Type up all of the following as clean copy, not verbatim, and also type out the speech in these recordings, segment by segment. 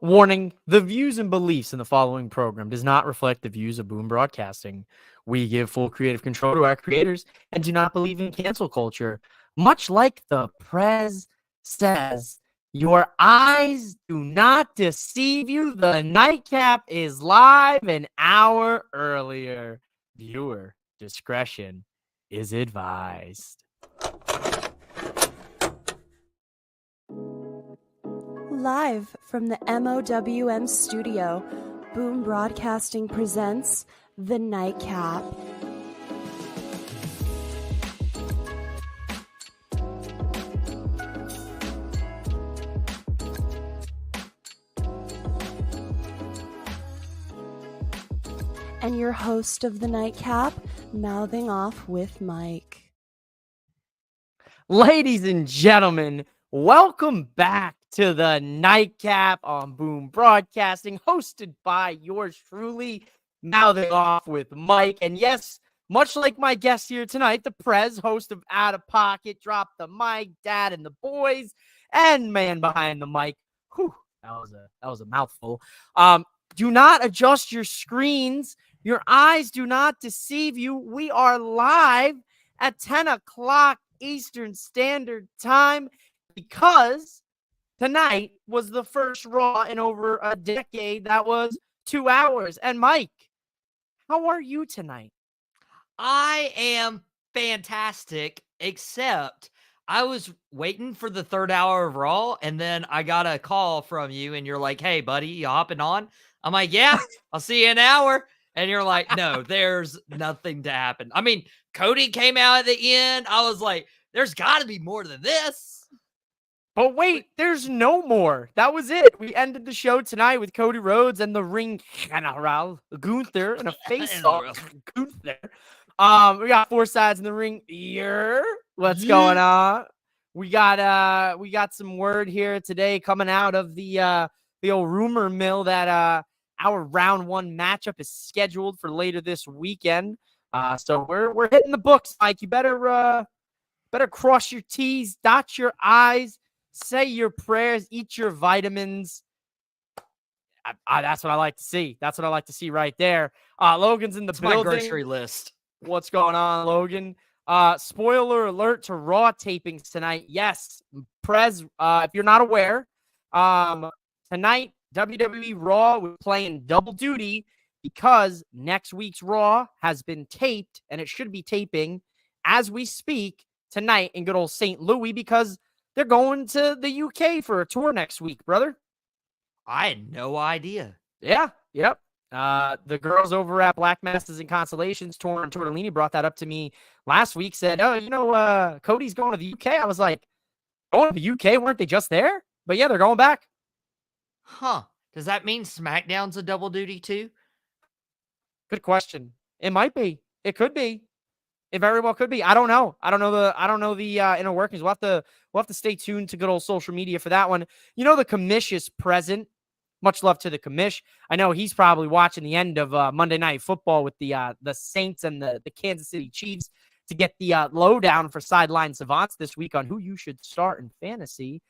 Warning, the views and beliefs in the following program does not reflect the views of Boom Broadcasting. We give full creative control to our creators and do not believe in cancel culture. Much like the Prez says, your eyes do not deceive you. The Nightcap is live an hour earlier. Viewer discretion is advised. Live from the MOWM studio, Boom Broadcasting presents The Nightcap. And your host of The Nightcap, mouthing off with Mike. Ladies and gentlemen, welcome back to the Nightcap on Boom Broadcasting, hosted by yours truly, mouthing off with Mike. And yes, much like my guest here tonight, the Prez, host of Out of Pocket, Drop the Mic, Dad and the Boys, and man behind the mic. Whew, that was a mouthful. Do not adjust your screens. Your eyes do not deceive you. We are live at 10 o'clock Eastern Standard Time because tonight was the first Raw in over a decade. That was 2 hours. And Mike, how are you tonight? I am fantastic, except I was waiting for the third hour of Raw, and then I got a call from you, and you're like, hey, buddy, you hopping on? I'm like, yeah, I'll see you in an hour. And you're like, no, there's nothing to happen. I mean, Cody came out at the end. I was like, there's got to be more than this. But wait, there's no more. That was it. We ended the show tonight with Cody Rhodes and the Ring General Gunther and a face-off Gunther. We got 4 sides in the ring. What's going on? We got some word here today coming out of the old rumor mill that our round 1 matchup is scheduled for later this weekend. So we're hitting the books, Mike. You better cross your T's, dot your I's, say your prayers, eat your vitamins. That's what I like to see. That's what I like to see right there. Logan's in the building. My grocery list. What's going on, Logan? Spoiler alert to Raw tapings tonight. Yes, Prez, if you're not aware, tonight WWE Raw was playing double duty because next week's Raw has been taped, and it should be taping as we speak tonight in good old St. Louis because they're going to the UK for a tour next week, brother. I had no idea. Yeah, yep. The girls over at Black Masters and Constellations, Torn and Tortellini, brought that up to me last week, said, oh, Cody's going to the UK. I was like, going to the UK? Weren't they just there? But yeah, they're going back. Huh. Does that mean SmackDown's a double duty too? Good question. It might be. It could be. It very well could be. I don't know. I don't know the inner workings. We'll have to stay tuned to good old social media for that one. You know, the commish is present. Much love to the commish. I know he's probably watching the end of Monday Night Football with the Saints and the Kansas City Chiefs to get the lowdown for Sideline Savants this week on who you should start in fantasy.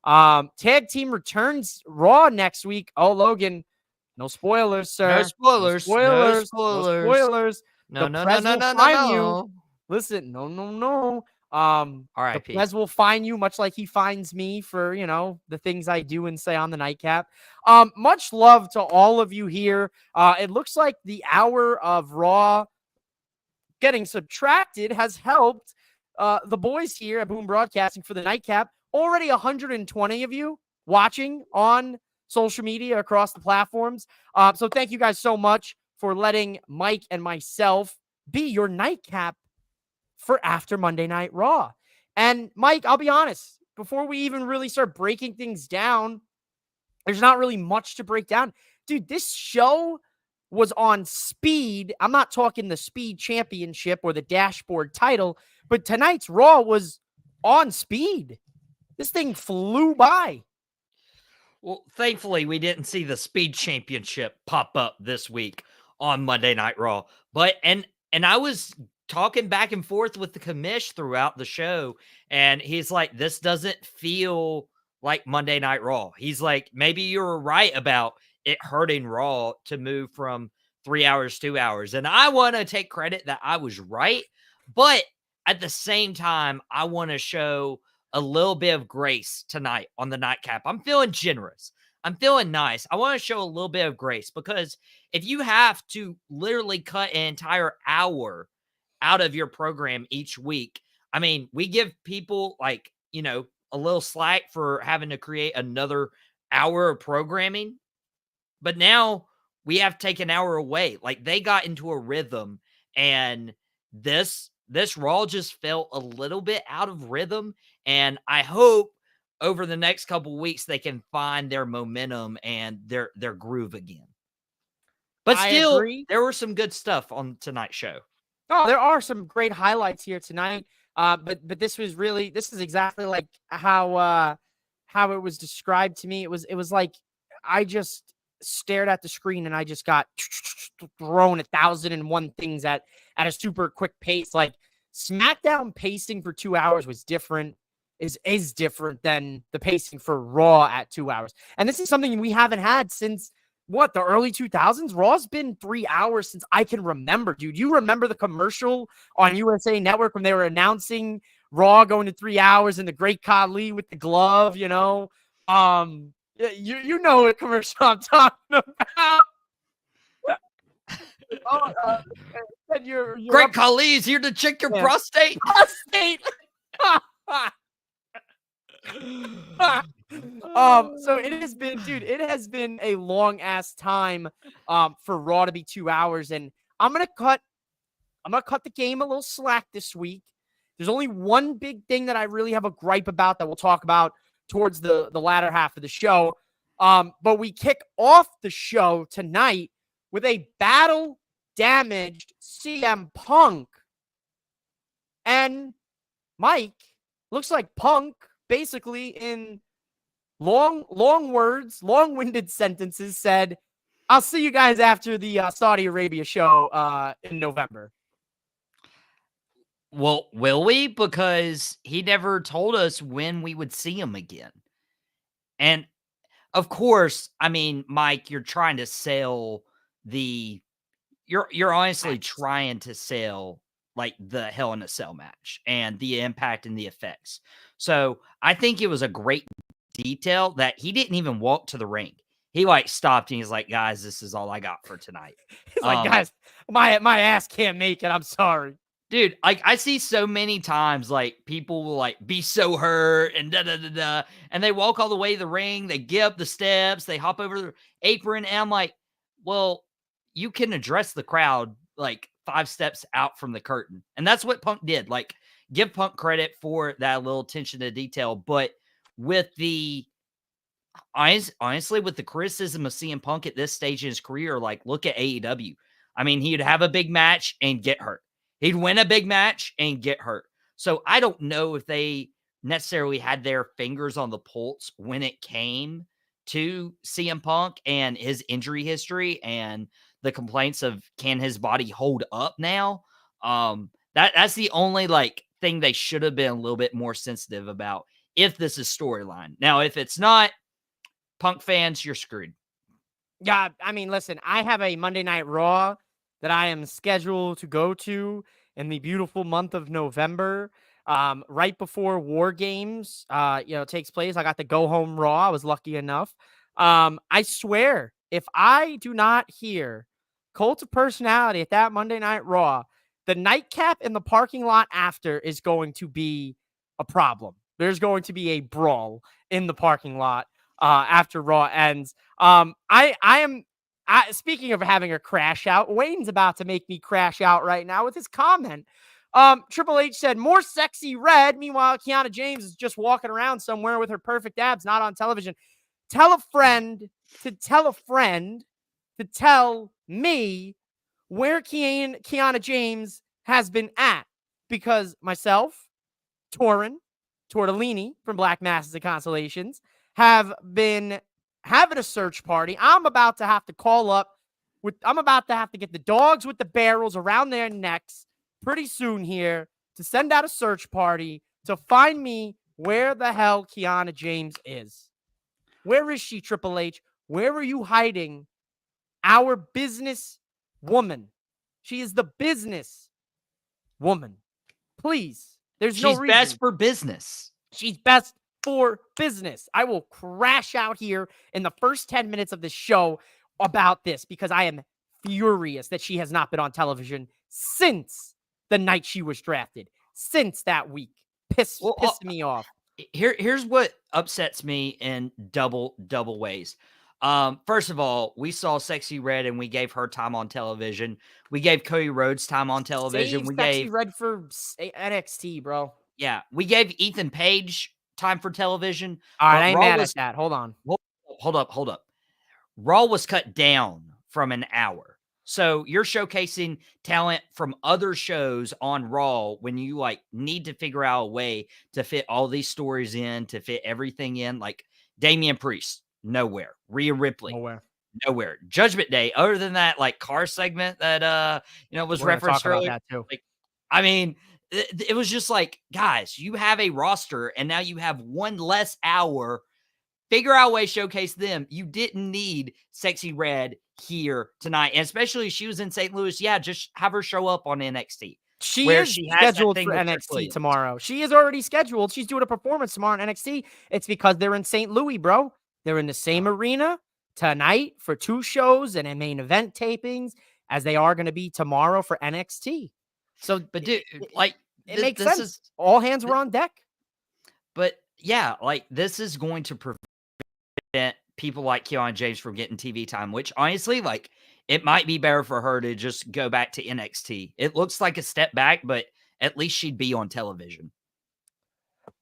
Tag team returns Raw next week. Oh, Logan, no spoilers, sir. No spoilers. No spoilers. No No spoilers. No. Listen, no. R.I.P. The Prez will find you much like he finds me for, the things I do and say on the Nightcap. Much love to all of you here. It looks like the hour of Raw getting subtracted has helped the boys here at Boom Broadcasting for the Nightcap. Already 120 of you watching on social media across the platforms. So thank you guys so much for letting Mike and myself be your Nightcap for after Monday Night Raw. And Mike, I'll be honest, before we even really start breaking things down, there's not really much to break down. Dude, this show was on speed. I'm not talking the Speed Championship or the Dashboard title, but tonight's Raw was on speed. This thing flew by. Well, thankfully, we didn't see the Speed Championship pop up this week on Monday Night Raw. But, and I was talking back and forth with the commish throughout the show, and he's like, this doesn't feel like Monday Night Raw. He's like, maybe you were right about it hurting Raw to move from 3 hours, 2 hours. And I want to take credit that I was right. But at the same time, I want to show a little bit of grace tonight on the Nightcap. I'm feeling generous. I'm feeling nice. I want to show a little bit of grace because if you have to literally cut an entire hour out of your program each week, I mean, we give people like, a little slack for having to create another hour of programming, but now we have to take an hour away. Like they got into a rhythm, and this Raw just felt a little bit out of rhythm. And I hope over the next couple weeks they can find their momentum and their groove again. But I still, agree. there was some good stuff on tonight's show. Oh, there are some great highlights here tonight. But this is exactly like how it was described to me. It was like I just stared at the screen and I just got thrown 1,001 things at a super quick pace. Like SmackDown pacing for 2 hours was different. Is different than the pacing for Raw at 2 hours. And this is something we haven't had since the early 2000s? Raw's been 3 hours since I can remember, dude. You remember the commercial on USA Network when they were announcing Raw going to 3 hours and the Great Khali with the glove, you know? You know what commercial I'm talking about. You're Great Khali's here to check your prostate. Prostate. So it has been, dude, it has been a long ass time for Raw to be 2 hours, and I'm gonna cut the game a little slack this week. There's only one big thing that I really have a gripe about that we'll talk about towards the latter half of the show. But we kick off the show tonight with a battle damaged CM Punk. And Mike, looks like Punk basically in long-winded sentences said, I'll see you guys after the Saudi Arabia show in November. Well, will we? Because he never told us when we would see him again. And of course, I mean, Mike, you're trying to sell you're honestly trying to sell like the Hell in a Cell match and the impact and the effects. So I think it was a great detail that he didn't even walk to the ring. He like stopped and he's like, guys, this is all I got for tonight. He's like, guys, my ass can't make it. I'm sorry. Dude, like I see so many times like people will like be so hurt and da-da-da-da, and they walk all the way to the ring, they get up the steps, they hop over the apron, and I'm like, well, you can address the crowd like 5 steps out from the curtain. And that's what Punk did. Like, give Punk credit for that little attention to detail. But with honestly, with the criticism of CM Punk at this stage in his career, like, look at AEW. I mean, he'd have a big match and get hurt. He'd win a big match and get hurt. So I don't know if they necessarily had their fingers on the pulse when it came to CM Punk and his injury history and the complaints of can his body hold up now. That's the only like thing they should have been a little bit more sensitive about if this is storyline. Now, if it's not, Punk fans, you're screwed. Yeah, I mean, listen, I have a Monday Night Raw that I am scheduled to go to in the beautiful month of November, right before War Games, takes place. I got to go home Raw. I was lucky enough. I swear, if I do not hear Cult of Personality at that Monday Night Raw, the Nightcap in the parking lot after is going to be a problem. There's going to be a brawl in the parking lot after Raw ends. Speaking of having a crash out, Wayne's about to make me crash out right now with his comment. Triple H said, more sexy red. Meanwhile, Kiana James is just walking around somewhere with her perfect abs, not on television. Tell a friend to tell a friend to tell me where Kiana James has been at. Because myself, Tortellini from Black Masses and Constellations, have been having a search party. I'm about to have to get the dogs with the barrels around their necks pretty soon here to send out a search party to find me where the hell Kiana James is. Where is she, Triple H? Where are you hiding our business woman? She is the business woman. Please. There's no She's reason. best for business. She's best for business. I will crash out here in the first 10 minutes of this show about this because I am furious that she has not been on television since the night she was drafted. Since that week. Pissed me off. Here's what upsets me in double ways. First of all, we saw Sexy Red and we gave her time on television. We gave Cody Rhodes time on television. Save We Sexy gave Red for NXT, bro. Yeah, we gave Ethan Page time for television. All right, but I ain't Raw mad was, at that. Hold on. Hold up. Raw was cut down from an hour. So you're showcasing talent from other shows on Raw when you like need to figure out a way to fit all these stories in, to fit everything in. Like Damian Priest, nowhere. Rhea Ripley, nowhere. Judgment Day, other than that like car segment that was We're gonna referenced talk about earlier. that too. Like, I mean, it was just like, guys, you have a roster and now you have one less hour. Figure out a way to showcase them. You didn't need Sexy Red here tonight. And especially if she was in St. Louis. Yeah, just have her show up on NXT. She where is she has that scheduled thing for with Trick NXT Williams. tomorrow. She is already scheduled. She's doing a performance tomorrow in NXT. It's because they're in St. Louis, bro. They're in the same arena tonight for 2 shows and a main event tapings as they are going to be tomorrow for NXT. So, But dude, like it makes sense. All hands were on deck. But yeah, like this is going to prevent people like Kiana James from getting TV time, which honestly, like it might be better for her to just go back to NXT. It looks like a step back, but at least she'd be on television.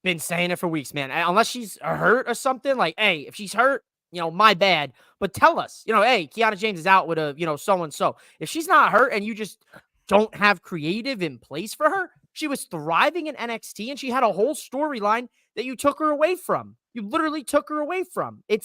Been saying it for weeks, man. Unless she's hurt or something, like, hey, if she's hurt, my bad. But tell us, hey, Kiana James is out with a, so-and-so. If she's not hurt and you just don't have creative in place for her, she was thriving in NXT and she had a whole storyline that you took her away from. You literally took her away from. We're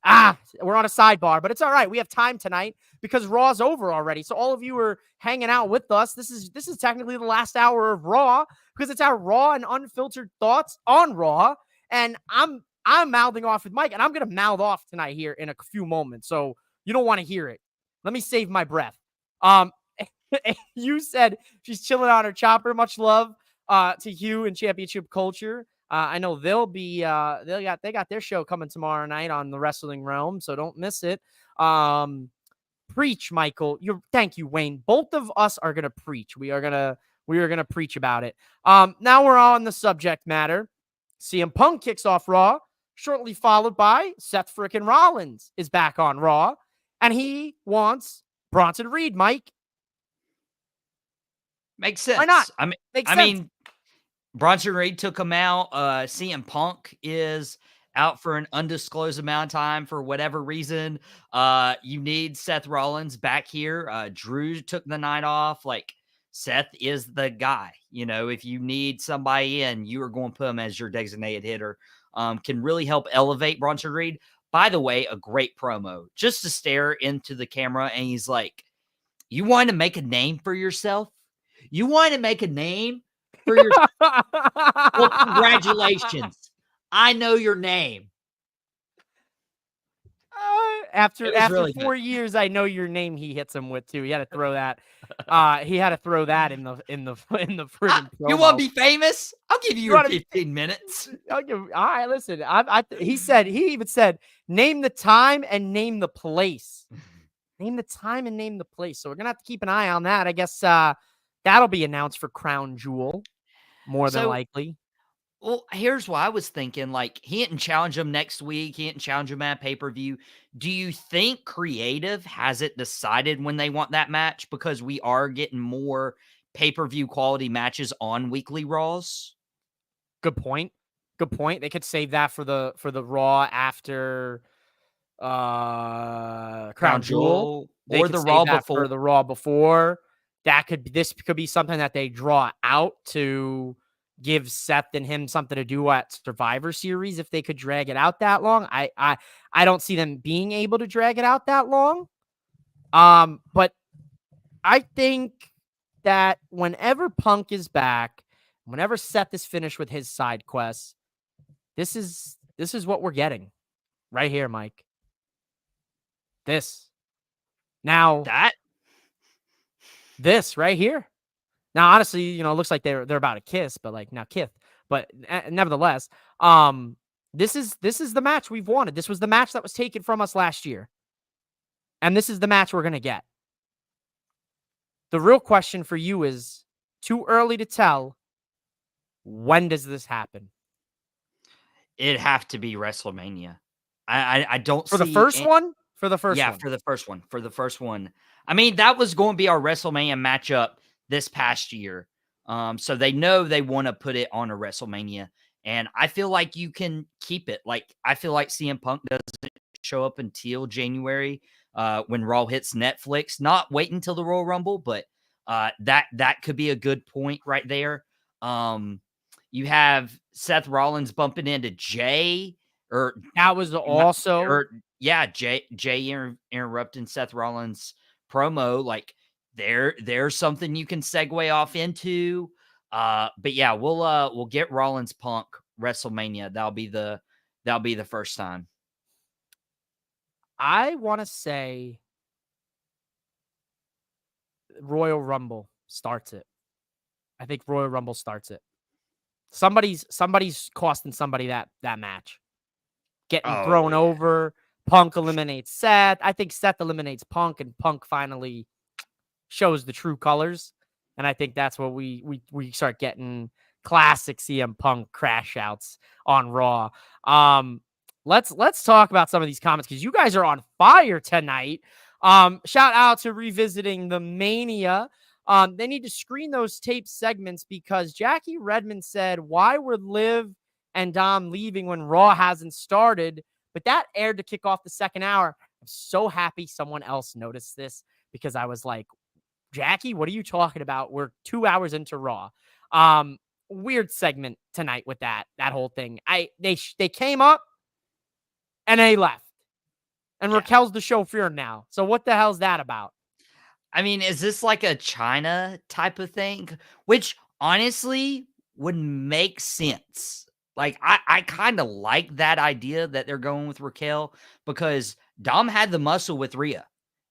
on a sidebar, but it's all right. We have time tonight because Raw's over already. So all of you are hanging out with us. This is technically the last hour of Raw because it's our raw and unfiltered thoughts on Raw. And I'm mouthing off with Mike, and I'm gonna mouth off tonight here in a few moments. So you don't want to hear it. Let me save my breath. You said she's chilling on her chopper. Much love to Hugh and Championship Culture. I know they'll be they got their show coming tomorrow night on the Wrestling Realm, so don't miss it. Preach, Michael. Thank you, Wayne. Both of us are gonna preach. We are gonna preach about it. Now we're on the subject matter. CM Punk kicks off Raw, shortly followed by Seth frickin' Rollins is back on Raw, and he wants Bronson Reed, Mike. Makes sense. Why not? I mean, Bronson Reed took him out. CM Punk is out for an undisclosed amount of time for whatever reason. You need Seth Rollins back here. Drew took the night off. Like, Seth is the guy. If you need somebody in, you are going to put him as your designated hitter. Can really help elevate Bronson Reed. By the way, a great promo. Just to stare into the camera, and he's like, you want to make a name for yourself? You want to make a name for yourself? Well, congratulations. I know your name. After really 4 years, I know your name. He hits him with too. He had to throw that. He had to throw that in the friggin' promo. You want to be famous? I'll give you your 15 minutes. All right, listen. He even said, name the time and name the place. Name the time and name the place. So we're gonna have to keep an eye on that. I guess that'll be announced for Crown Jewel, more than likely. Well, here's what I was thinking. Like, he didn't challenge him next week. He didn't challenge him at pay-per-view. Do you think creative has it decided when they want that match? Because we are getting more pay-per-view quality matches on weekly Raws. Good point. They could save that for the Raw after Crown Jewel. Or the Raw before. For the Raw before. This could be something that they draw out to give Seth and him something to do at Survivor Series if they could drag it out that long. I don't see them being able to drag it out that long. But I think that whenever Punk is back, whenever Seth is finished with his side quests, this is what we're getting right here, Mike. This. Now, this right here. Now, honestly, it looks like they're about to kiss, but like now kith. But nevertheless, this is the match we've wanted. This was the match that was taken from us last year. And this is the match we're going to get. The real question for you is, too early to tell, when does this happen? It'd have to be WrestleMania. I don't For see the first one? For the first yeah, one. for the first one. For the first one. I mean, that was going to be our WrestleMania matchup this past year. So they know they want to put it on a WrestleMania. And I feel like you can keep it. Like, I feel like CM Punk doesn't show up until January when Raw hits Netflix. Not wait until the Royal Rumble, but that could be a good point right there. You have Seth Rollins bumping into Jay, or that was also Jay interrupting Seth Rollins promo. Like there's something you can segue off into. But yeah, we'll get Rollins Punk WrestleMania. That'll be the first time. I want to say Royal Rumble starts it. I think Royal Rumble starts it. Somebody's costing somebody that match. Getting thrown over. Punk eliminates Seth. I think Seth eliminates Punk, and Punk finally shows the true colors. And I think that's what we start getting classic CM Punk crash outs on Raw. Let's talk about some of these comments because you guys are on fire tonight. Shout out to Revisiting the Mania. They need to screen those tape segments because Jackie Redmond said, why were Liv and Dom leaving when Raw hasn't started? But that aired to kick off the second hour. I'm so happy someone else noticed this because I was like, Jackie, what are you talking about? We're 2 hours into Raw. Weird segment tonight with that whole thing. They came up and they left. And Raquel's the chauffeur now. So what the hell's that about? I mean, is this like a China type of thing? Which honestly would make sense. Like, I kind of like that idea that they're going with Raquel because Dom had the muscle with Rhea.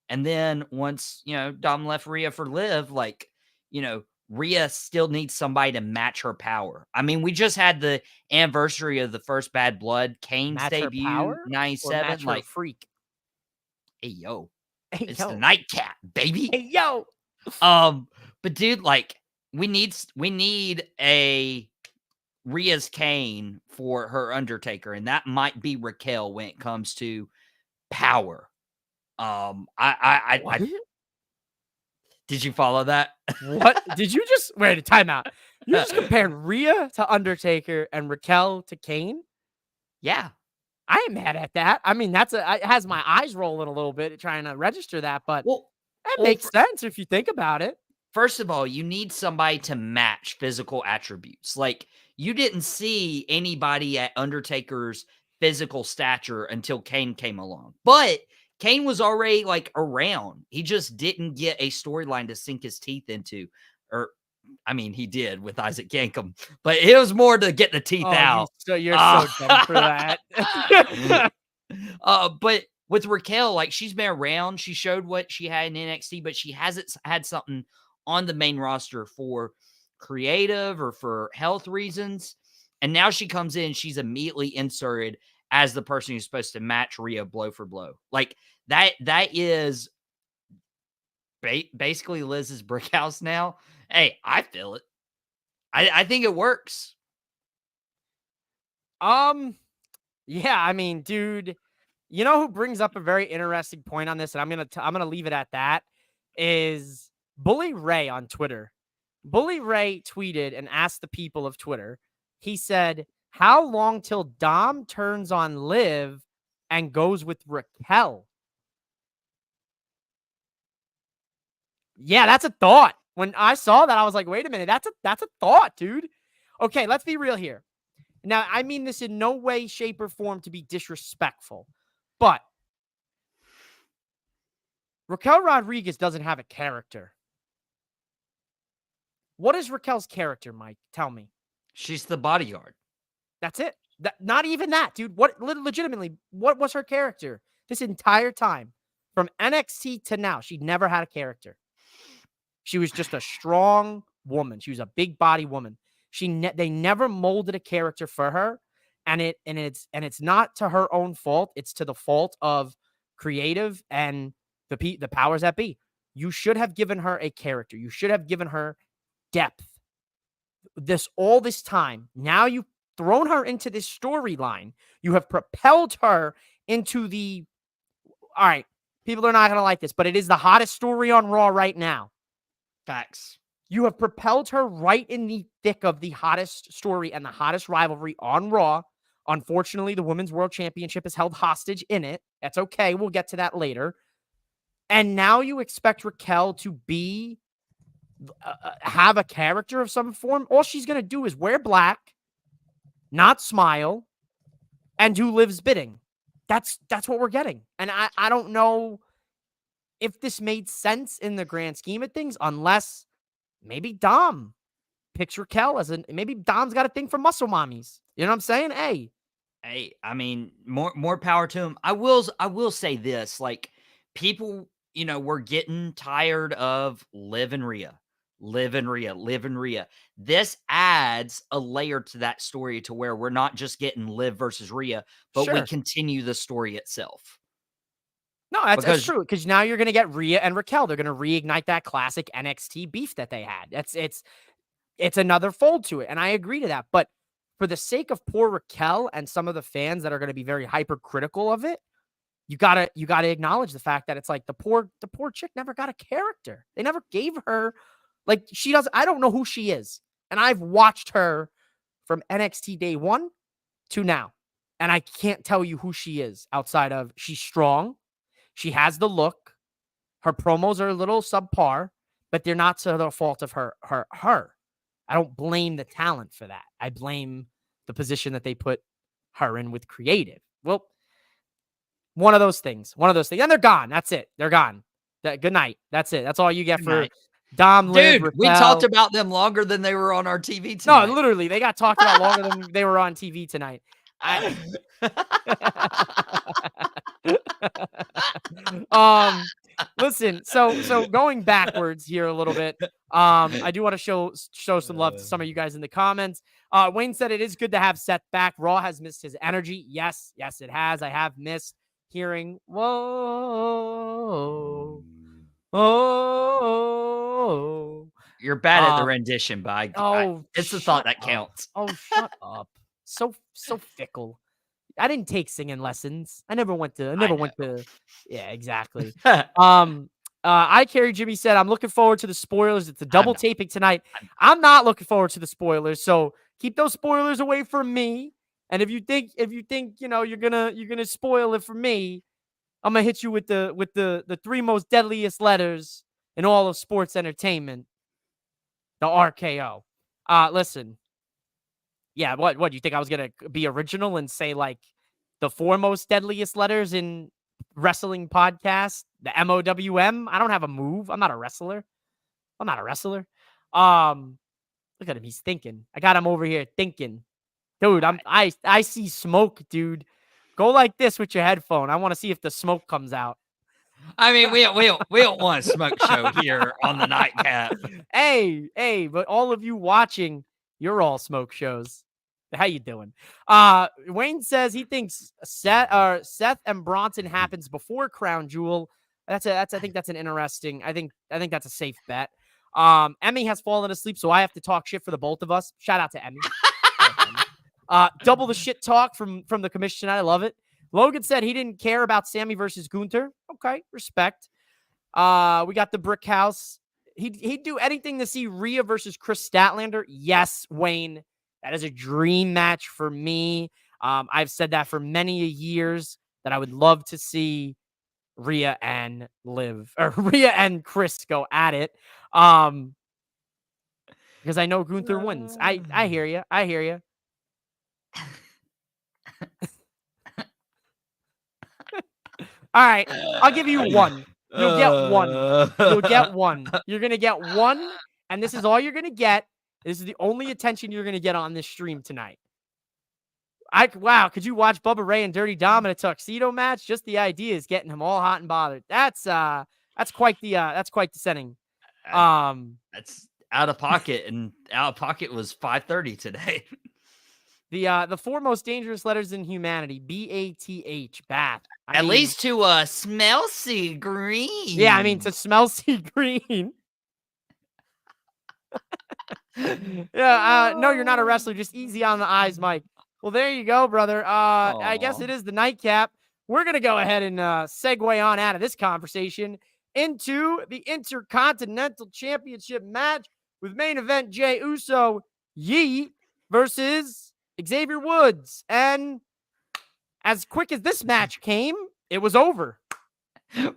And then once, Dom left Rhea for Liv, like, Rhea still needs somebody to match her power. I mean, we just had the anniversary of the first Bad Blood, Kane's match debut, power 97. match like, freak. Hey, yo. Hey, it's yo. the Nightcap, baby. Hey, yo. But dude, like, we need a Rhea's Kane for her Undertaker, and that might be Raquel when it comes to power. I did you follow that? What did you just wait a timeout? You just compared Rhea to Undertaker and Raquel to Kane? Yeah. I ain't mad at that. I mean, it has my eyes rolling a little bit trying to register that, but that makes sense if you think about it. First of all, you need somebody to match physical attributes. Like, you didn't see anybody at Undertaker's physical stature until Kane came along. But Kane was already, like, around. He just didn't get a storyline to sink his teeth into. Or, I mean, he did with Isaac Yankem. But it was more to get the teeth out. You're so dumb for that. But with Raquel, like, she's been around. She showed what she had in NXT, but she hasn't had something on the main roster for creative or for health reasons. And now she comes in, she's immediately inserted as the person who's supposed to match Rhea blow for blow. Like, that is basically Liz's brick house now. Hey, I feel it. I think it works. Yeah, I mean, dude, you know who brings up a very interesting point on this, and I'm gonna leave it at that, is Bully Ray on Twitter. Bully Ray tweeted and asked the people of Twitter. He said, "How long till Dom turns on Liv and goes with Raquel?" Yeah, that's a thought. When I saw that, I was like, "Wait a minute, that's a thought, dude." Okay, let's be real here. Now, I mean this in no way, shape, or form to be disrespectful, but Raquel Rodriguez doesn't have a character. What is Raquel's character, Mike? Tell me. She's the bodyguard. That's it. Not even that, dude. What legitimately? What was her character this entire time from NXT to now? She never had a character. She was just a strong woman. She was a big body woman. They never molded a character for her, and it's not to her own fault. It's to the fault of creative and the powers that be. You should have given her a character. You should have given her depth. All this time. Now you've thrown her into this storyline. You have propelled her into the. All right, people are not going to like this, but it is the hottest story on Raw right now. Facts. You have propelled her right in the thick of the hottest story and the hottest rivalry on Raw. Unfortunately, the Women's World Championship is held hostage in it. That's okay. We'll get to that later. And now you expect Raquel to be have a character of some form. All she's going to do is wear black, not smile, and do Liv's bidding. That's what we're getting. And I don't know if this made sense in the grand scheme of things, unless maybe Dom picks Raquel maybe Dom's got a thing for muscle mommies. You know what I'm saying? Hey, I mean, more power to him. I will say this, like, people, we're getting tired of Liv and Rhea. This adds a layer to that story to where we're not just getting Liv versus Rhea, but we continue the story itself. No, that's true. Because now you're going to get Rhea and Raquel. They're going to reignite that classic NXT beef that they had. It's another fold to it, and I agree to that. But for the sake of poor Raquel and some of the fans that are going to be very hypercritical of it, you gotta acknowledge the fact that it's like the poor chick never got a character. They never gave her, like, she does. I don't know who she is, and I've watched her from NXT day one to now, and I can't tell you who she is outside of she's strong. She has the look. Her promos are a little subpar, but they're not to the fault of her. I don't blame the talent for that. I blame the position that they put her in with creative. Well, one of those things. And they're gone. That's it. They're gone. Good night. That's it. That's all you get for Dom, Liv, Raquel. We talked about them longer than they were on our TV tonight. No, literally. They got talked about longer than they were on TV tonight. Listen, so going backwards here a little bit, I do want to show some love to some of you guys in the comments. Wayne said it is good to have Seth back. Raw has missed his energy. Yes, it has. I have missed hearing whoa. You're bad at the rendition, but it's the thought that counts. Oh, shut up. So fickle. I didn't take singing lessons. I never went to. Yeah, exactly. I Carry Jimmy said, I'm looking forward to the spoilers. It's a double taping tonight. I'm not looking forward to the spoilers. So keep those spoilers away from me. And if you think, you're gonna spoil it for me, I'm gonna hit you with the three most deadliest letters in all of sports entertainment. The RKO. Listen. Yeah, what do you think I was going to be original and say, like, the four most deadliest letters in wrestling podcast? The MOWM? I don't have a move. I'm not a wrestler. Look at him. He's thinking. I got him over here thinking. Dude, I see smoke, dude. Go like this with your headphone. I want to see if the smoke comes out. I mean, we don't want a smoke show here on the Nightcap. Hey, but all of you watching, you're all smoke shows. How you doing? Wayne says he thinks Seth and Bronson happens before Crown Jewel. I think that's an interesting. I think that's a safe bet. Emmy has fallen asleep, so I have to talk shit for the both of us. Shout out to Emmy. Double the shit talk from the commission. I love it. Logan said he didn't care about Sammy versus Gunther. Okay, respect. We got the Brick House. He'd do anything to see Rhea versus Chris Statlander. Yes, Wayne. That is a dream match for me. I've said that for many years that I would love to see Rhea and Chris go at it. Because I know Gunther wins. I hear you. All right, I'll give you one. You'll get one. You're going to get one, and this is all you're going to get. This is the only attention you're going to get on this stream tonight. Wow, could you watch Bubba Ray and Dirty Dom in a tuxedo match? Just the idea is getting him all hot and bothered. That's quite the setting. That's out of pocket, and out of pocket was 5:30 today. The four most dangerous letters in humanity, BATH, bath. At least to smell sea green. Yeah, I mean to smell sea green. Yeah, no, you're not a wrestler. Just easy on the eyes, Mike. Well, there you go, brother. I guess it is the nightcap. We're going to go ahead and segue on out of this conversation into the Intercontinental Championship match with main event Jey Uso, Yeet versus Xavier Woods. And as quick as this match came, it was over.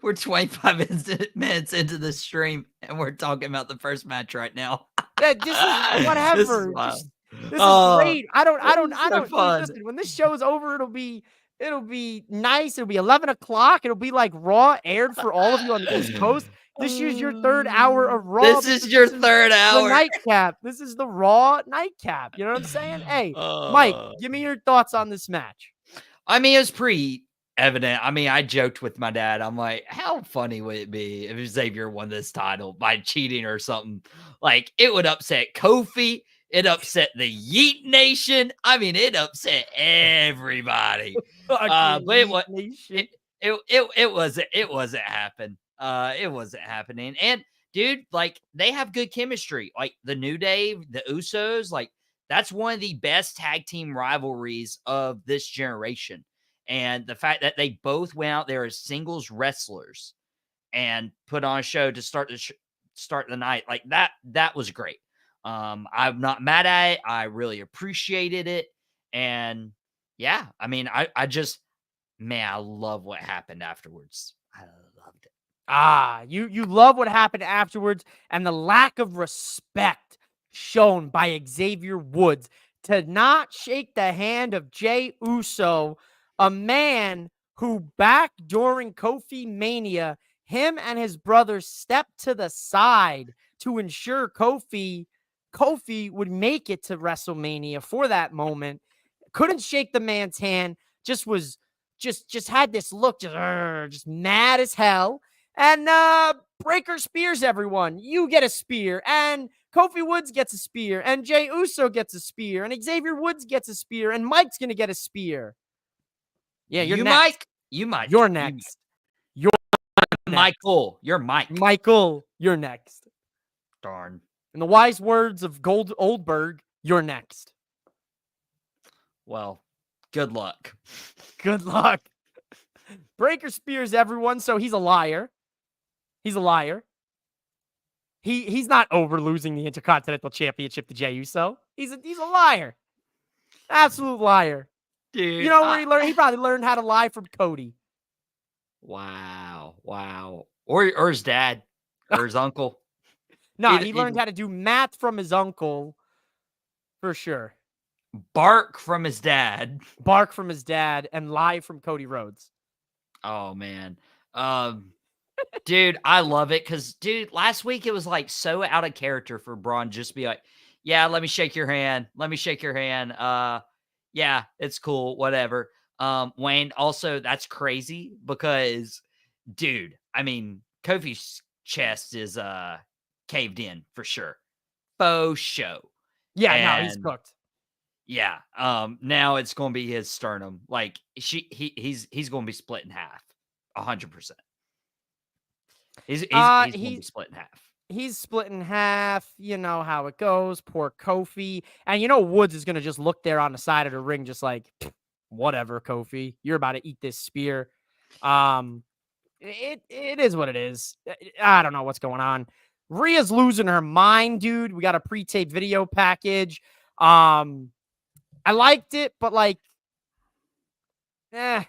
We're 25 minutes into the stream, and we're talking about the first match right now. Yeah, just whatever. This is great. I don't. Listen, when this show is over, it'll be nice. It'll be 11 o'clock. It'll be like Raw aired for all of you on the East Coast. This is your third hour of Raw. This is your third hour. The nightcap. This is the Raw nightcap. You know what I'm saying? Hey, Mike, give me your thoughts on this match. I mean, it was pretty evident. I mean, I joked with my dad. I'm like, how funny would it be if Xavier won this title by cheating or something? Like, it would upset Kofi. It upset the Yeet Nation. I mean, it upset everybody. But it wasn't happening. It wasn't happening. And dude, like, they have good chemistry. Like the New Day, the Usos, like that's one of the best tag team rivalries of this generation. And the fact that they both went out there as singles wrestlers and put on a show to start the night, like that was great. I'm not mad at it. I really appreciated it. And yeah, I mean, I love what happened afterwards. I loved it. You love what happened afterwards and the lack of respect shown by Xavier Woods to not shake the hand of Jey Uso, a man who back during Kofi Mania, him and his brother stepped to the side to ensure Kofi would make it to WrestleMania for that moment. Couldn't shake the man's hand. Just had this look, just mad as hell. And Breaker spears everyone. You get a spear, and Kofi Woods gets a spear, and Jey Uso gets a spear, and Xavier Woods gets a spear, and Mike's gonna get a spear. Yeah, you're next. You're next. You're Michael. You're Mike. Michael, you're next. Darn. In the wise words of Oldberg, you're next. Well, good luck. Good luck. Breaker spears everyone, so he's a liar. He's a liar. He's not over losing the Intercontinental Championship to Jey Uso. He's a liar. Absolute liar. Dude. You know where he learned? He probably learned how to lie from Cody. Wow. Or his dad. Or his uncle. No, he learned how to do math from his uncle, for sure. Bark from his dad. Bark from his dad and lie from Cody Rhodes. Oh, man. Dude, I love it because, dude, last week it was like so out of character for Braun just be like, yeah, let me shake your hand. Let me shake your hand. Yeah, it's cool. Whatever. Wayne, also, that's crazy because, dude, I mean, Kofi's chest is caved in for sure. Faux show. Yeah, no, he's cooked. Yeah. Now it's gonna be his sternum. Like he's gonna be split in half. 100%. He's gonna be split in half. He's split in half. You know how it goes. Poor Kofi. And you know Woods is gonna just look there on the side of the ring, just like, whatever, Kofi. You're about to eat this spear. It is what it is. I don't know what's going on. Rhea's losing her mind, dude. We got a pre-tape video package. I liked it, but like, it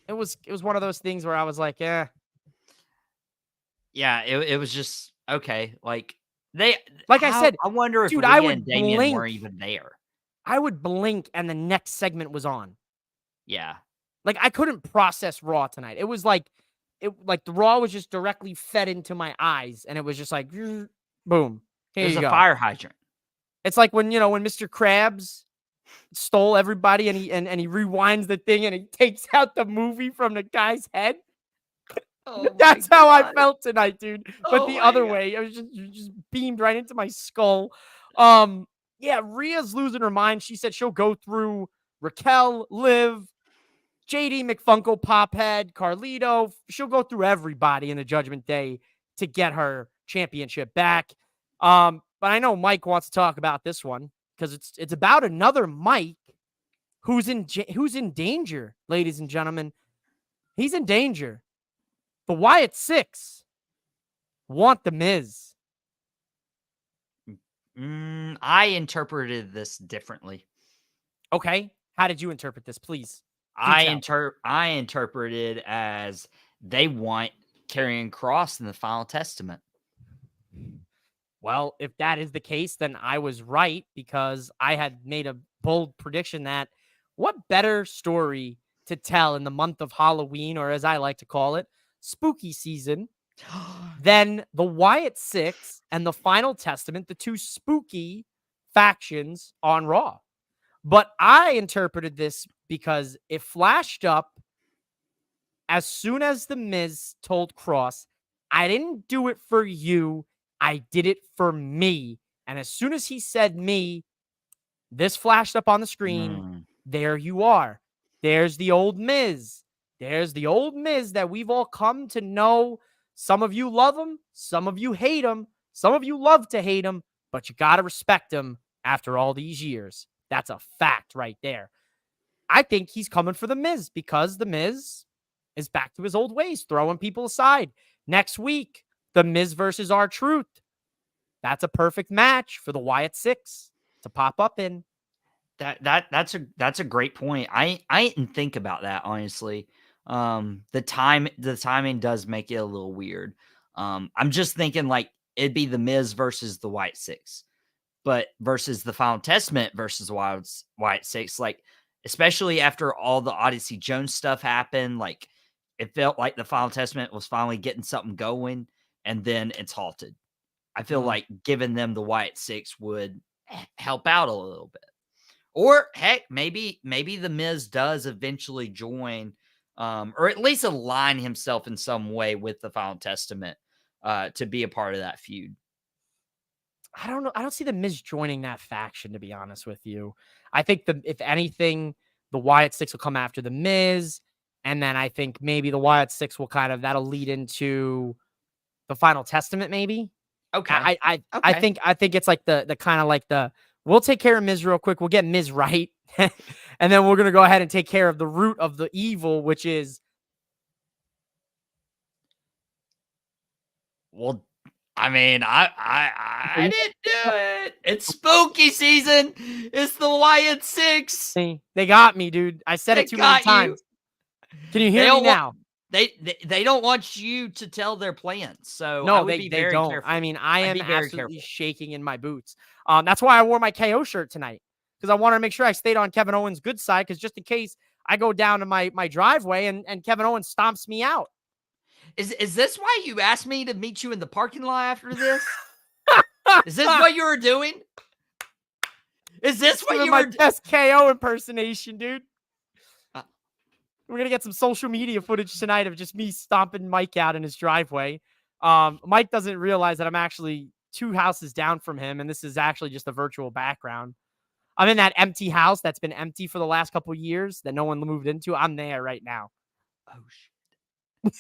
was one of those things where I was like, Yeah, it was just okay. Like I said, I wonder if dude, Rhea and Damian weren't even there. I would blink and the next segment was on. Yeah. Like I couldn't process Raw tonight. It was like the Raw was just directly fed into my eyes, and it was just like boom. Here you go. A fire hydrant. It's like when Mr. Krabs stole everybody and he rewinds the thing and he takes out the movie from the guy's head. Oh my That's how I God. felt tonight, dude. But Oh the my other God. way, I was just beamed right into my skull. Yeah, Rhea's losing her mind. She said she'll go through Raquel, Liv, JD McFunko, Pophead, Carlito. She'll go through everybody in the Judgment Day to get her championship back. But I know Mike wants to talk about this one because it's about another Mike who's in danger, ladies and gentlemen. He's in danger. The Wyatt Six want the Miz. I interpreted this differently. Okay, how did you interpret this? Please. I interpreted as they want Karrion Kross in the Final Testament. Well, if that is the case, then I was right because I had made a bold prediction that what better story to tell in the month of Halloween, or as I like to call it, spooky season, than the Wyatt Six and the Final Testament, the two spooky factions on Raw. But I interpreted this because it flashed up as soon as The Miz told Cross, I didn't do it for you. I did it for me. And as soon as he said me, this flashed up on the screen. There you are. There's the old Miz. There's the old Miz that we've all come to know. Some of you love him. Some of you hate him. Some of you love to hate him, but you got to respect him after all these years. That's a fact right there. I think he's coming for the Miz because the Miz is back to his old ways, throwing people aside. Next week, the Miz versus R-Truth. That's a perfect match for the Wyatt Six to pop up in. That's a great point. I didn't think about that, honestly. The timing does make it a little weird. I'm just thinking like it'd be the Miz versus the Wyatt Six, but versus the Final Testament versus Wyatt Six, like especially after all the Odyssey Jones stuff happened, like it felt like the Final Testament was finally getting something going, and then it's halted. I feel like giving them the Wyatt Six would help out a little bit. Or heck, maybe the Miz does eventually join, or at least align himself in some way with the Final Testament to be a part of that feud. I don't know. I don't see the Miz joining that faction, to be honest with you. I think if anything, the Wyatt Six will come after the Miz, and then I think maybe the Wyatt Six will that'll lead into the Final Testament, maybe. Okay. I think it's like the kind of like we'll take care of Miz real quick. We'll get Miz right. And then we're going to go ahead and take care of the root of the evil, which is. Well, I mean, I didn't do it. It's spooky season. It's the Wyatt Six. They got me, dude. I said it too many times. Can you hear me now? They don't want you to tell their plans. So no, I would they be very don't. careful. I mean, I am absolutely shaking in my boots. That's why I wore my KO shirt tonight, because I wanted to make sure I stayed on Kevin Owens' good side, because just in case I go down to my driveway and Kevin Owens stomps me out. Is this why you asked me to meet you in the parking lot after this? Is this what you were doing? Is this what you were my best KO impersonation, dude? We're going to get some social media footage tonight of just me stomping Mike out in his driveway. Mike doesn't realize that I'm actually 2 houses down from him, and this is actually just a virtual background. I'm in that empty house that's been empty for the last couple of years that no one moved into. I'm there right now. Oh, shit.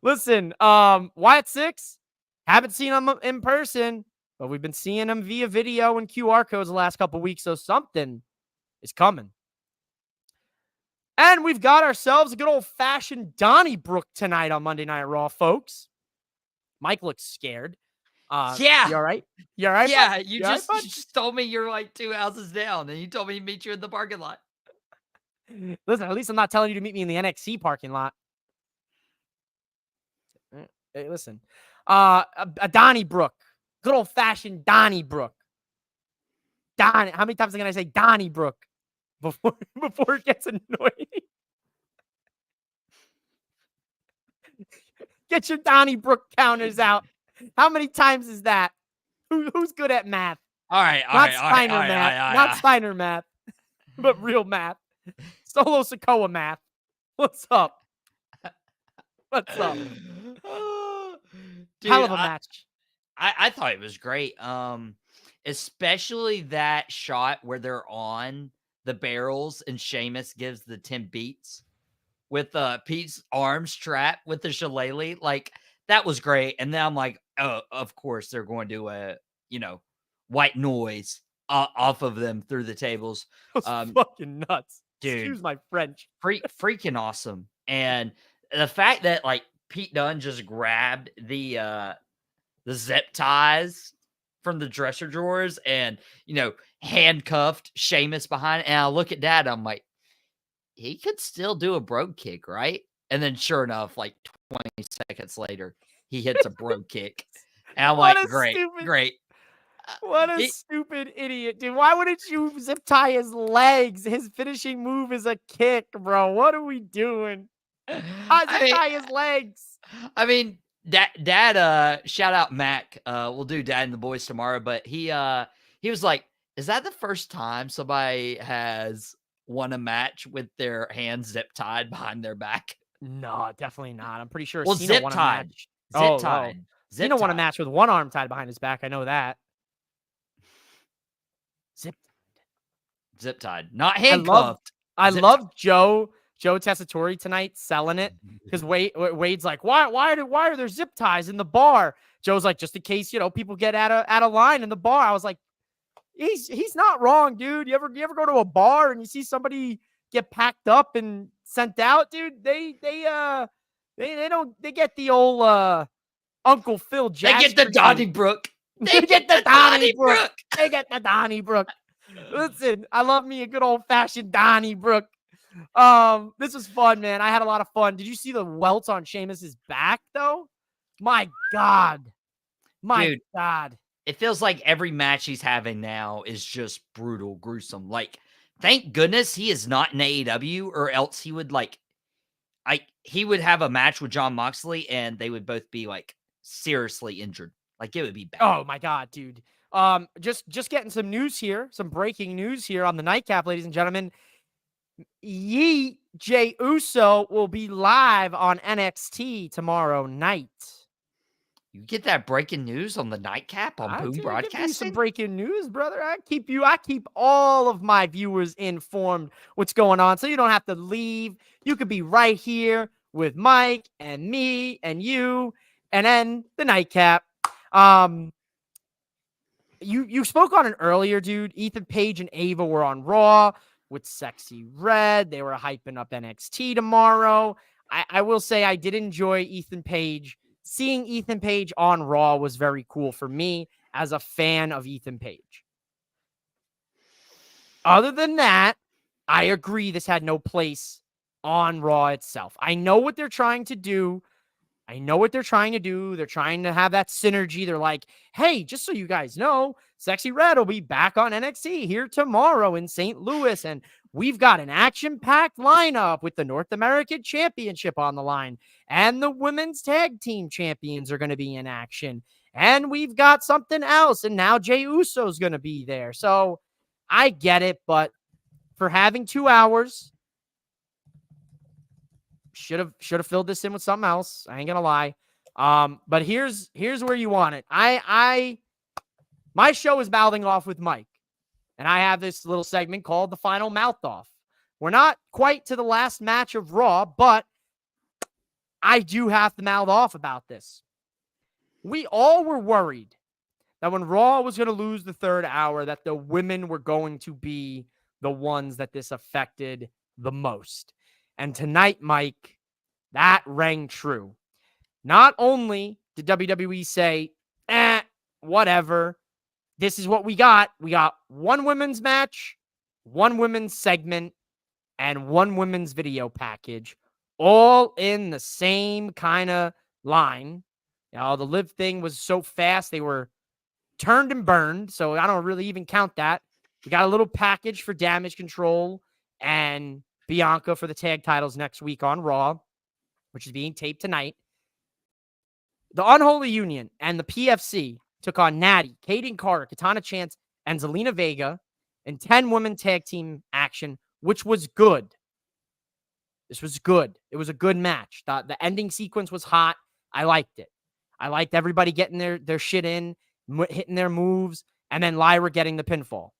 Listen, Wyatt Six, haven't seen him in person, but we've been seeing him via video and QR codes the last couple of weeks, so something is coming. And we've got ourselves a good old-fashioned Donnybrook tonight on Monday Night Raw, folks. Mike looks scared. Yeah. You all right? You all right? Yeah, you just told me you're like 2 houses down, and you told me to meet you in the parking lot. Listen, at least I'm not telling you to meet me in the NXT parking lot. Hey, listen. A Donnybrook. Good old-fashioned Donnybrook. How many times can I say Donnybrook before it gets annoying? Get your Donnybrook counters out. How many times is that? Who's good at math? All right. Not Steiner math. Not Steiner math, but real math. Solo Sokoa math. What's up? What's up? Dude, Hell of a match. I thought it was great. Especially that shot where they're on the barrels and Sheamus gives the 10 beats with Pete's arms strapped with the shillelagh. Like, that was great. And then I'm like, oh, of course they're going to do a, white noise off of them through the tables. That was fucking nuts. Dude. Excuse my French. Freaking awesome. And the fact that like Pete Dunne just grabbed the zip ties from the dresser drawers and, handcuffed Sheamus behind it. And I look at that, I'm like, he could still do a brogue kick, right? And then sure enough, like 20 seconds later, he hits a brogue kick. And I'm like, great. What a stupid idiot, dude. Why wouldn't you zip tie his legs? His finishing move is a kick, bro. What are we doing? Tie his legs. I mean, Dad, shout out Mac. We'll do Dad and the Boys tomorrow, but he was like, is that the first time somebody has won a match with their hands zip tied behind their back? No, definitely not. I'm pretty sure Well, Cena won a match. Zip tied. Cena won a match with one arm tied behind his back. I know that. Zip tied, not handcuffed. I love Joe Tessitore tonight selling it because Wade's like, why are there zip ties in the bar? Joe's like, just in case people get out of line in the bar. I was like, he's not wrong, dude. You ever go to a bar and you see somebody get packed up and sent out, dude? They get the old Uncle Phil Jackson. They get the Donnybrook. They get the Donnybrook. They get the Donnybrook. Listen, I love me a good old fashioned Donnybrook. This was fun, man. I had a lot of fun. Did you see the welts on Sheamus's back though? My God. My God. It feels like every match he's having now is just brutal, gruesome. Like, thank goodness he is not in AEW, or else he would he would have a match with Jon Moxley and they would both be like seriously injured. Like, it would be bad. Oh my God, dude. Just getting some news here, some breaking news here on the Nightcap, ladies and gentlemen. Jey Uso will be live on NXT tomorrow night. You get that breaking news on the Nightcap on Boom Broadcasting? Some breaking news, brother. I keep all of my viewers informed what's going on, so you don't have to leave. You could be right here with Mike and me and you, and then the Nightcap. You spoke on it earlier, dude. Ethan Page and Ava were on Raw with Sexy Red. They were hyping up NXT tomorrow. I will say I did enjoy Ethan Page. Seeing Ethan Page on Raw was very cool for me as a fan of Ethan Page. Other than that, I agree this had no place on Raw itself. I know what they're trying to do. They're trying to have that synergy. They're like, hey, just so you guys know, Sexy Red will be back on NXT here tomorrow in St. Louis. And we've got an action-packed lineup with the North American Championship on the line. And the Women's Tag Team Champions are going to be in action. And we've got something else. And now Jey Uso's going to be there. So I get it. But for having 2 hours, should have filled this in with something else. I ain't gonna lie. But here's where you want it. My show is mouthing off with Mike, and I have this little segment called the Final Mouth Off. We're not quite to the last match of Raw, but I do have to mouth off about this. We all were worried that when Raw was going to lose the third hour, that the women were going to be the ones that this affected the most. And tonight, Mike, that rang true. Not only did WWE say, whatever, this is what we got. We got one women's match, one women's segment, and one women's video package, all in the same kind of line. The Liv thing was so fast, they were turned and burned, so I don't really even count that. We got a little package for Damage Control and Bianca for the tag titles next week on Raw, which is being taped tonight. The Unholy Union and the PFC took on Natty, Kaden Carter, Katana Chance, and Zelina Vega in 10 women tag team action, which was good. This was good. It was a good match. The ending sequence was hot. I liked it. I liked everybody getting their shit in, hitting their moves, and then Lyra getting the pinfall.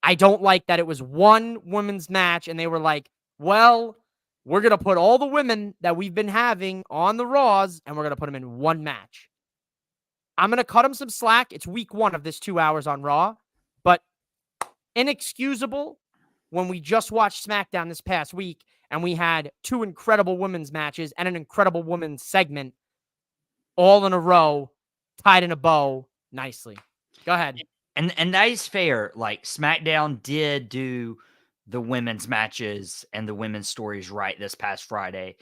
I don't like that it was one women's match and they were like, well, we're going to put all the women that we've been having on the Raws and we're going to put them in one match. I'm going to cut them some slack. It's week 1 of this 2 hours on Raw, but inexcusable when we just watched SmackDown this past week and we had 2 incredible women's matches and an incredible women's segment all in a row, tied in a bow nicely. Go ahead. And that is fair. Like, SmackDown did do the women's matches and the women's stories right this past Friday.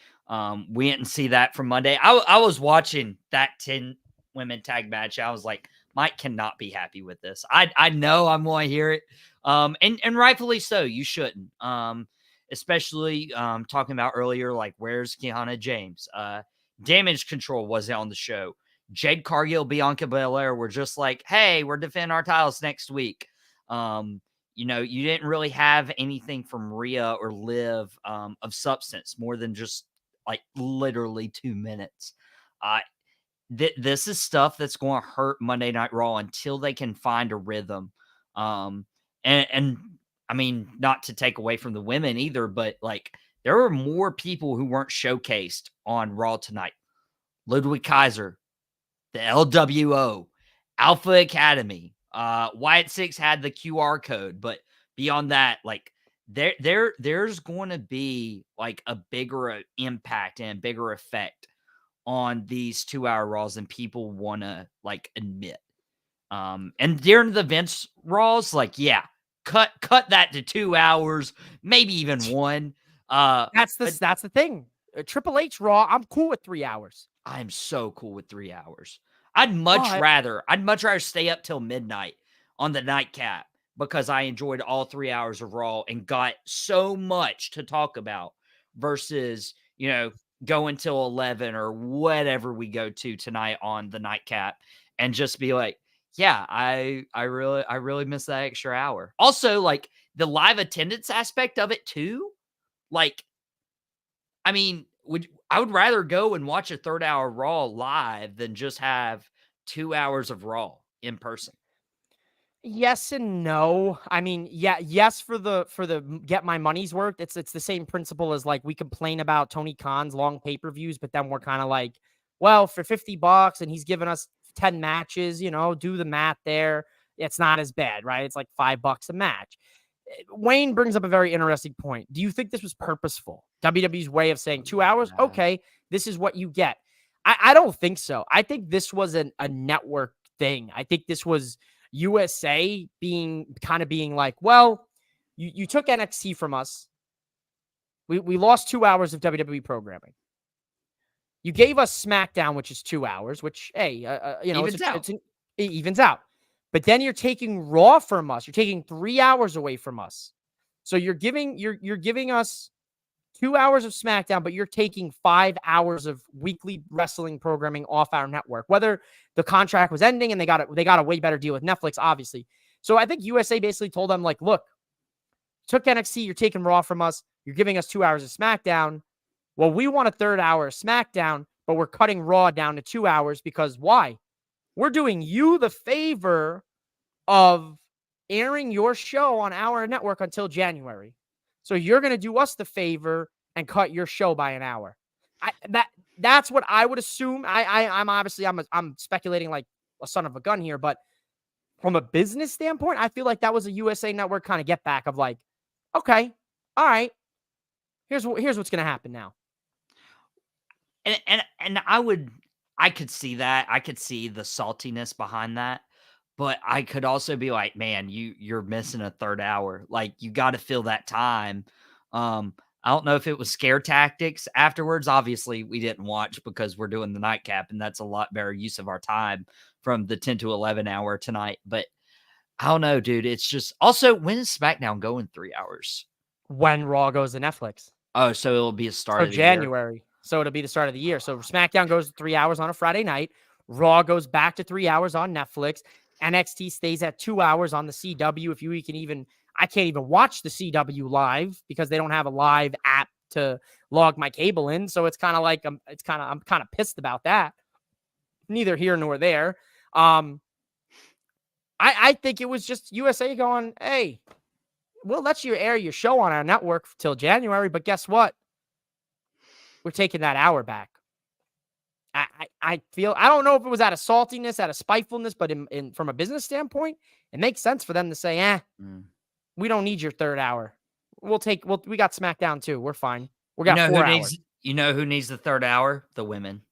We didn't see that from Monday. I was watching that 10 women tag match. I was like, Mike cannot be happy with this. I know I'm going to hear it. And rightfully so. You shouldn't. Especially talking about earlier, like, where's Kiana James? Damage Control wasn't on the show. Jade Cargill, Bianca Belair were just like, hey, we're defending our titles next week. You didn't really have anything from Rhea or Liv of substance more than just like literally 2 minutes. This is stuff that's going to hurt Monday Night Raw until they can find a rhythm. And I mean, not to take away from the women either, but like there were more people who weren't showcased on Raw tonight. Ludwig Kaiser, the LWO, Alpha Academy, Wyatt Six had the QR code, but beyond that, like there's going to be like a bigger impact and bigger effect on these 2-hour Raws than people want to like admit. And during the Vince Raws, like, yeah, cut that to 2 hours, maybe even 1. That's the thing. Triple H Raw, I'm cool with 3 hours. I'm so cool with 3 hours. I'd much rather stay up till midnight on the Nightcap because I enjoyed all 3 hours of Raw and got so much to talk about versus, going till 11 or whatever we go to tonight on the Nightcap and just be like, yeah, I really miss that extra hour. Also, like the live attendance aspect of it too. Like, I mean, I would rather go and watch a 3rd hour Raw live than just have 2 hours of Raw in person. Yes and no. I mean, yes for the get my money's worth. It's the same principle as like we complain about Tony Khan's long pay-per-views, but then we're kind of like, well, for $50 and he's giving us 10 matches, do the math there. It's not as bad, right? It's like $5 a match. Wayne brings up a very interesting point. Do you think this was purposeful? WWE's way of saying 2 hours? Okay, this is what you get. I don't think so. I think this was a network thing. I think this was USA being like, well, you took NXT from us. We lost 2 hours of WWE programming. You gave us SmackDown, which is 2 hours, which, hey, it evens out. But then you're taking Raw from us. You're taking 3 hours away from us. So you're giving us 2 hours of SmackDown, but you're taking 5 hours of weekly wrestling programming off our network. Whether the contract was ending and they got a way better deal with Netflix, obviously. So I think USA basically told them, like, look, took NXT, you're taking Raw from us, you're giving us 2 hours of SmackDown. Well, we want a 3rd hour of SmackDown, but we're cutting Raw down to 2 hours because why? We're doing you the favor of airing your show on our network until January. So you're going to do us the favor and cut your show by an hour. That's what I would assume. I'm obviously I'm speculating like a son of a gun here, but from a business standpoint, I feel like that was a USA Network kind of get back of like, okay, all right, here's what's going to happen now. And I could see that. I could see the saltiness behind that. But I could also be like, man, you're missing a 3rd hour. Like, you got to fill that time. I don't know if it was scare tactics afterwards. Obviously, we didn't watch because we're doing the Nightcap, and that's a lot better use of our time from the 10 to 11 hour tonight. But I don't know, dude. It's just also, when is SmackDown going 3 hours? When Raw goes to Netflix. Oh, so it'll be a start of the January. Year. So it'll be the start of the year. So SmackDown goes 3 hours on a Friday night. Raw goes back to 3 hours on Netflix. NXT stays at 2 hours on the CW. If you can even, I can't even watch the CW live because they don't have a live app to log my cable in. So it's kind of like, I'm kind of pissed about that. Neither here nor there. I think it was just USA going, hey, we'll let you air your show on our network till January, but guess what? We're taking that hour back. I feel, I don't know if it was out of saltiness, out of spitefulness, but in from a business standpoint, it makes sense for them to say, we don't need your third hour. We got SmackDown too. We're fine. We got 4 hours. You know who needs the third hour? The women.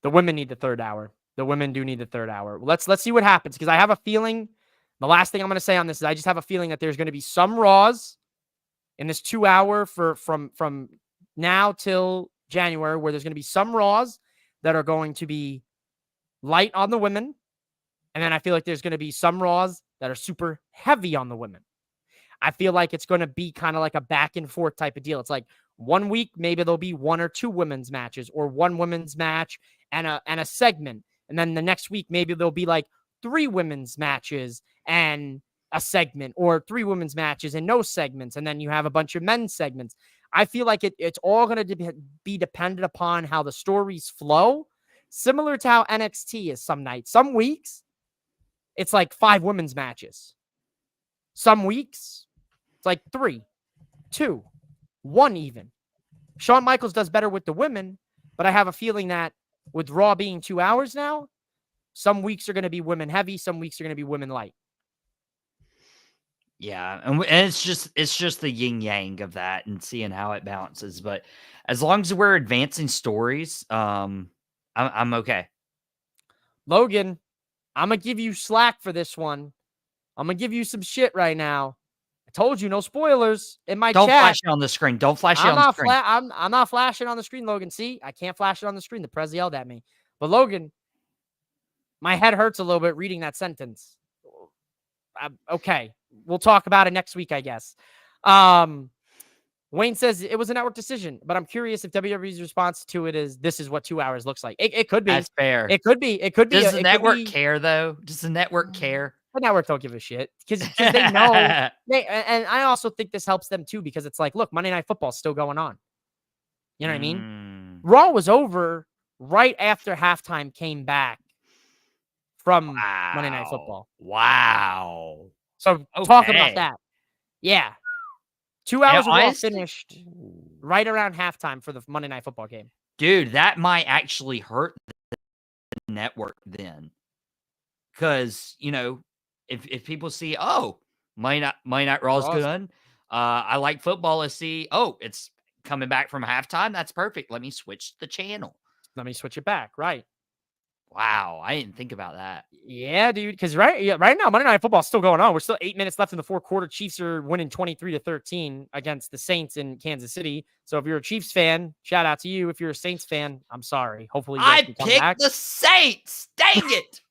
The women need the third hour. The women do need the third hour. Let's see what happens, because I have a feeling, the last thing I'm going to say on this is I just have a feeling that there's going to be some Raws in this 2 hour from now till January, where there's going to be some Raws that are going to be light on the women. And then I feel like there's going to be some Raws that are super heavy on the women. I feel like it's going to be kind of like a back and forth type of deal. It's like 1 week, maybe there'll be 1 or 2 women's matches, or 1 women's match and a segment. And then the next week, maybe there'll be like 3 women's matches and a segment, or 3 women's matches and no segments. And then you have a bunch of men's segments. I feel like it's all going to be dependent upon how the stories flow, similar to how NXT is some nights. Some weeks, it's like 5 women's matches. Some weeks, it's like 3, 2, 1 even. Shawn Michaels does better with the women, but I have a feeling that with Raw being 2 hours now, some weeks are going to be women heavy, some weeks are going to be women light. Yeah, and it's just the yin yang of that and seeing how it balances. But as long as we're advancing stories, I'm okay. Logan, I'm gonna give you slack for this one. I'm gonna give you some shit right now. I told you no spoilers in my Don't chat. flash it on the screen. Don't flash it on the screen. I'm not flashing on the screen, Logan. See, I can't flash it on the screen. The prez yelled at me. But Logan, my head hurts a little bit reading that sentence. Okay. We'll talk about it next week, I guess. Wayne says it was a network decision, but I'm curious if WWE's response to it is, this is what 2 hours looks like. It could be. That's fair. It could be. Does the network care, though? Does the network care? The network don't give a shit, because they know. And I also think this helps them too, because it's like, look, Monday Night Football is still going on. You know what I mean? Raw was over right after halftime came back from Monday Night Football. Wow. So talk about that. Yeah. 2 hours of Raw finished right around halftime for the Monday Night Football game. Dude, that might actually hurt the network then. Because, if people see, Monday Night Raw's good. I like football. Let's see. Oh, it's coming back from halftime. That's perfect. Let me switch the channel. Let me switch it back. Right. Wow, I didn't think about that. Yeah, dude. Because right now, Monday Night Football is still going on. We're still 8 minutes left in the fourth quarter. Chiefs are winning 23-13 against the Saints in Kansas City. So if you're a Chiefs fan, shout out to you. If you're a Saints fan, I'm sorry. Hopefully, you guys can come back. I picked the Saints. Dang it.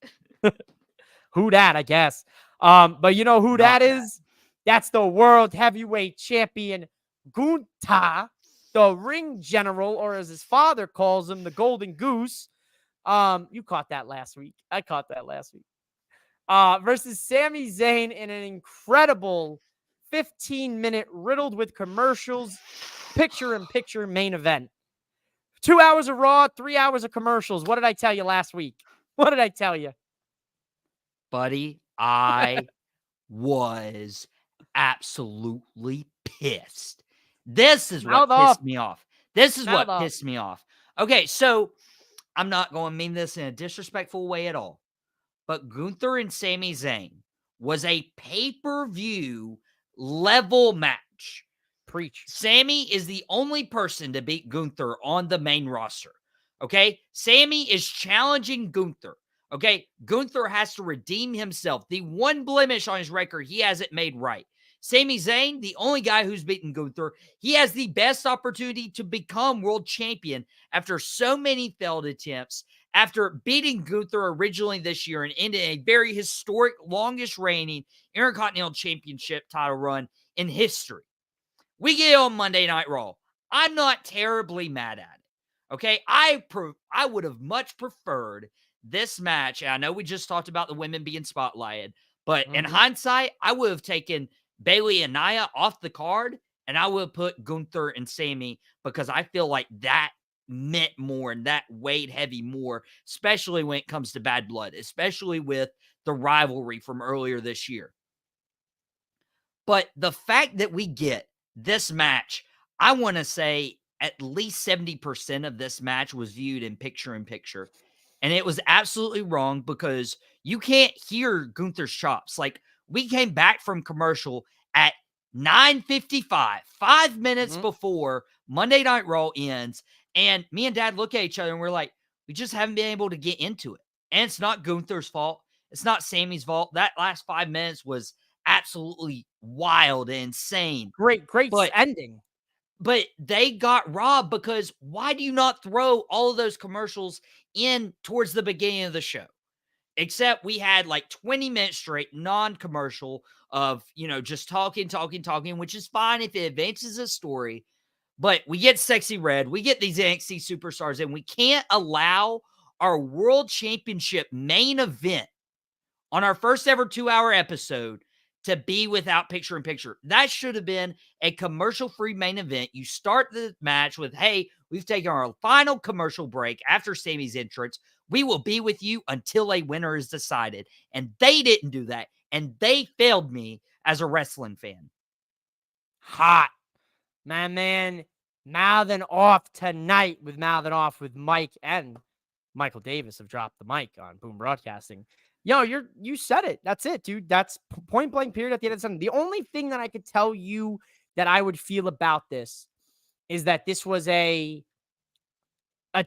Who dat, I guess. But you know who that is? That's the World Heavyweight Champion Gunther, the Ring General, or as his father calls him, the Golden Goose. You caught that last week. I caught that last week. Versus Sami Zayn in an incredible 15-minute riddled with commercials, picture-in-picture main event. 2 hours of Raw, 3 hours of commercials. What did I tell you last week? What did I tell you? Buddy, I was absolutely pissed. This is what pissed me off. Pissed me off. Okay, so I'm not going to mean this in a disrespectful way at all, but Gunther and Sami Zayn was a pay-per-view level match. Preach. Sami is the only person to beat Gunther on the main roster. Okay? Sami is challenging Gunther. Okay? Gunther has to redeem himself. The one blemish on his record, he hasn't made right. Sami Zayn, the only guy who's beaten Gunther, he has the best opportunity to become world champion after so many failed attempts, after beating Gunther originally this year and ending a very historic, longest reigning Intercontinental Championship title run in history. We get on Monday Night Raw. I'm not terribly mad at it. Okay? I would have much preferred this match, and I know we just talked about the women being spotlighted, but in Mhm. hindsight, I would have taken Bailey and Nia off the card, and I would have put Gunther and Sammy because I feel like that meant more and that weighed heavy more, especially when it comes to Bad Blood, especially with the rivalry from earlier this year. But the fact that we get this match, I want to say at least 70% of this match was viewed in picture. And it was absolutely wrong because you can't hear Gunther's chops. Like, we came back from commercial at 9:55, 5 minutes Mhm. before Monday Night Raw ends. And me and Dad look at each other and we're like, we just haven't been able to get into it. And it's not Gunther's fault. It's not Sammy's fault. That last 5 minutes was absolutely wild and insane. Great But ending. they got robbed because why do you not throw all of those commercials in towards the beginning of the show? Except we had like 20 minutes straight, non-commercial of, just talking, which is fine if it advances a story. But we get Sexy Red, we get these NXT superstars, and we can't allow our World Championship main event on our first ever 2-hour episode to be without picture in picture. That should have been a commercial free main event. You start the match with, hey, we've taken our final commercial break after Sammy's entrance. We will be with you until a winner is decided. And they didn't do that. And they failed me as a wrestling fan. Hot. My man, mouthing off tonight with Mouthing Off with Mike and Michael Davis have dropped the mic on Boom Broadcasting. Yo, you said it. That's it, dude. That's point blank period at the end of the sentence. The only thing that I could tell you that I would feel about this is that this was a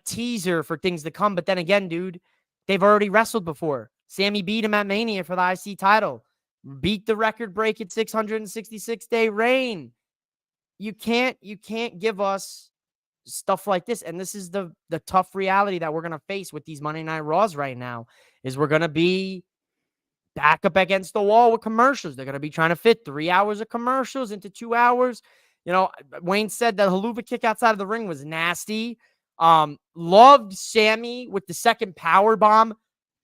teaser for things to come. But then again, dude, they've already wrestled before. Sammy beat him at Mania for the IC title. Beat the record break at 666-day reign. You can't give us stuff like this. And this is the tough reality that we're going to face with these Monday Night Raws right now is we're going to be back up against the wall with commercials. They're going to be trying to fit 3 hours of commercials into 2 hours. Wayne said that Haluva kick outside of the ring was nasty. Loved Sammy with the second power bomb,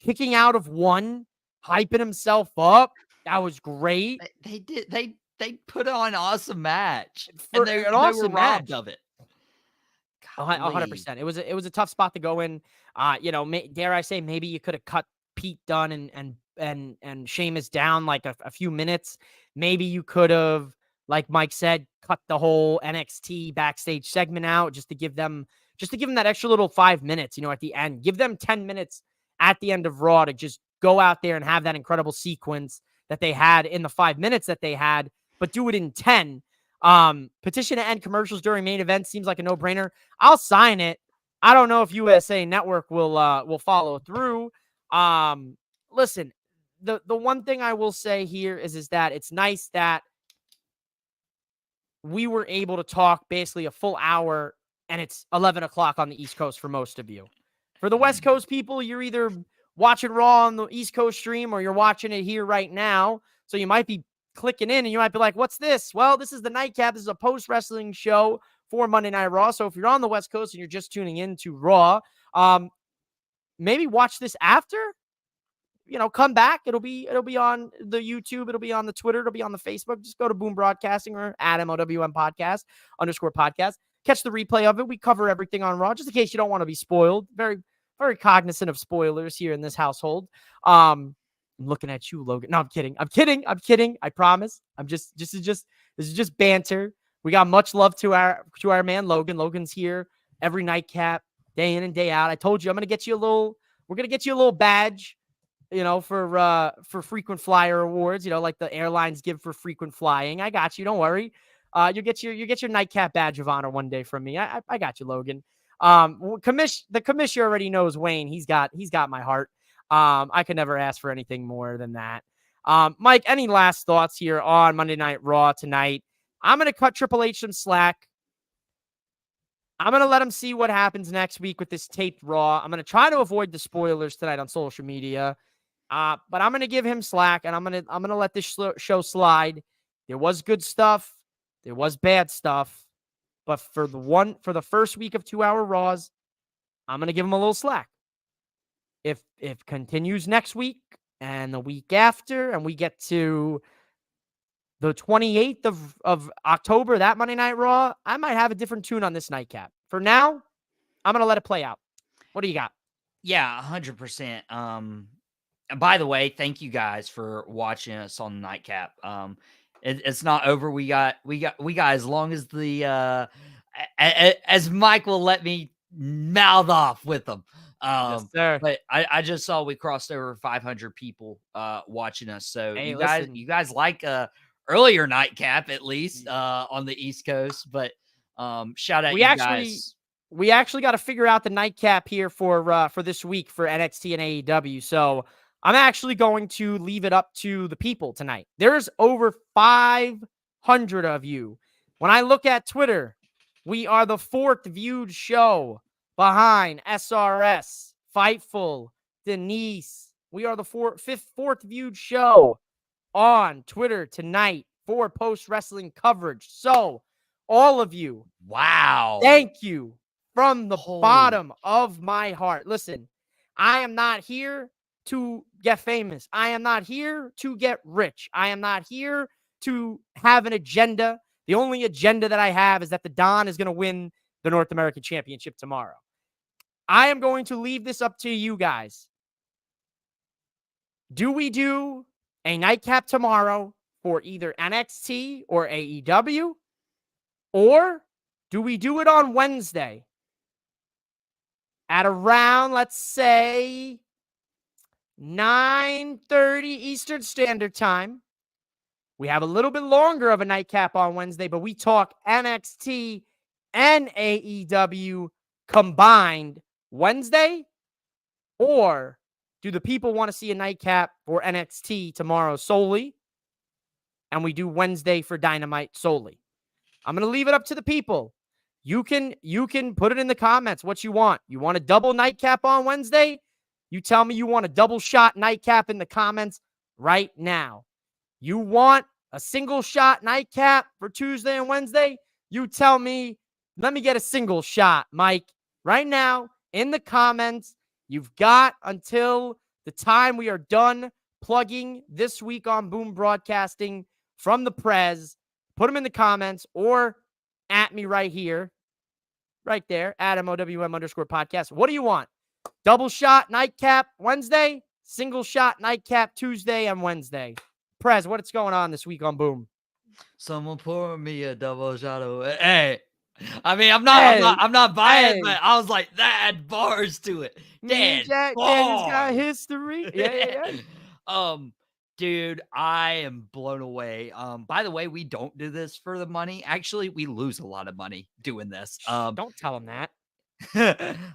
kicking out of one, hyping himself up. That was great. They did. They put on an awesome match, For and they an were awesome robbed match. of it. Golly. 100%. It was a tough spot to go in. Dare I say, maybe you could have cut Pete Dunne and Sheamus down like a few minutes. Maybe you could have, like Mike said, cut the whole NXT backstage segment out just to give them that extra little 5 minutes, at the end. Give them 10 minutes at the end of Raw to just go out there and have that incredible sequence that they had in the 5 minutes that they had, but do it in 10. Petition to end commercials during main event seems like a no-brainer. I'll sign it. I don't know if USA Network will follow through. Listen, the one thing I will say here is that it's nice that we were able to talk basically a full hour, and it's 11 o'clock on the East Coast for most of you. For the West Coast people, you're either watching Raw on the East Coast stream or you're watching it here right now. So you might be clicking in and you might be like, what's this? Well, this is the Nightcap. This is a post-wrestling show for Monday Night Raw. So if you're on the West Coast and you're just tuning in to Raw, maybe watch this after. Come back. It'll be on the YouTube. It'll be on the Twitter. It'll be on the Facebook. Just go to Boom Broadcasting or at MOWM Podcast _podcast. Catch the replay of it. We cover everything on Raw, just in case you don't want to be spoiled. Very, very cognizant of spoilers here in this household. I'm looking at you, Logan. No, I'm kidding. I promise. This is just banter. We got much love to our man Logan. Logan's here every nightcap, day in and day out. I told you we're gonna get you a little badge, for frequent flyer awards, like the airlines give for frequent flying. I got you. Don't worry. You get your nightcap badge of honor one day from me. I got you, Logan. The commissioner already knows Wayne. He's got my heart. I could never ask for anything more than that. Mike, any last thoughts here on Monday Night Raw tonight? I'm going to cut Triple H some slack. I'm going to let him see what happens next week with this taped Raw. I'm going to try to avoid the spoilers tonight on social media. But I'm going to give him slack, and I'm going to let this show slide. There was good stuff. There was bad stuff. But for the first week of 2-hour Raws, I'm going to give him a little slack. if continues next week and the week after, and we get to the 28th of October, that Monday Night Raw, I might have a different tune on this nightcap. For now, I'm gonna let it play out. What do you got? Yeah, 100%. And by the way, thank you guys for watching us on the Nightcap. It's not over. We got as long as the as Mike will let me mouth off with them. Yes, sir. But I just saw we crossed over 500 people watching us. So Hey, you listen. guys like earlier Nightcap at least on the East Coast. But shout out We you actually guys. we actually got to figure out the nightcap here for this week for NXT and AEW. So I'm actually going to leave it up to the people tonight. There's over 500 of you. When I look at Twitter, we are the 4th viewed show behind SRS, Fightful, Denise. We are the 4th viewed show on Twitter tonight for post wrestling coverage. So all of you, Wow. thank you from the Holy- bottom of my heart. Listen, I am not here to get famous. I am not here to get rich. I am not here to have an agenda. The only agenda that I have is that the Don is going to win the North American Championship tomorrow. I am going to leave this up to you guys. Do we do a nightcap tomorrow for either NXT or AEW? Or do we do it on Wednesday at around, let's say, 9:30 Eastern Standard Time? We have a little bit longer of a nightcap on Wednesday, but we talk NXT and AEW combined Wednesday? Or do the people want to see a nightcap for NXT tomorrow solely, and we do Wednesday for Dynamite solely? I'm going to leave it up to the people. You can put it in the comments what you want. You want a double nightcap on Wednesday? You tell me you want a double shot nightcap in the comments right now. You want a single shot nightcap for Tuesday and Wednesday? You tell me, let me get a single shot, Mike. Right now, in the comments, you've got until the time we are done plugging this week on Boom Broadcasting from the Prez. Put them in the comments or at me right here, right there, AdamOWM_podcast. What do you want? Double shot nightcap Wednesday, single shot nightcap Tuesday and Wednesday. Prez, what's going on this week on Boom? Someone pour me a double shot of hey. I mean, I'm not biased, but I was like, that had bars to it. Dad, Daddy's got history. Yeah. Dude, I am blown away. By the way, we don't do this for the money. Actually, we lose a lot of money doing this. Don't tell him that.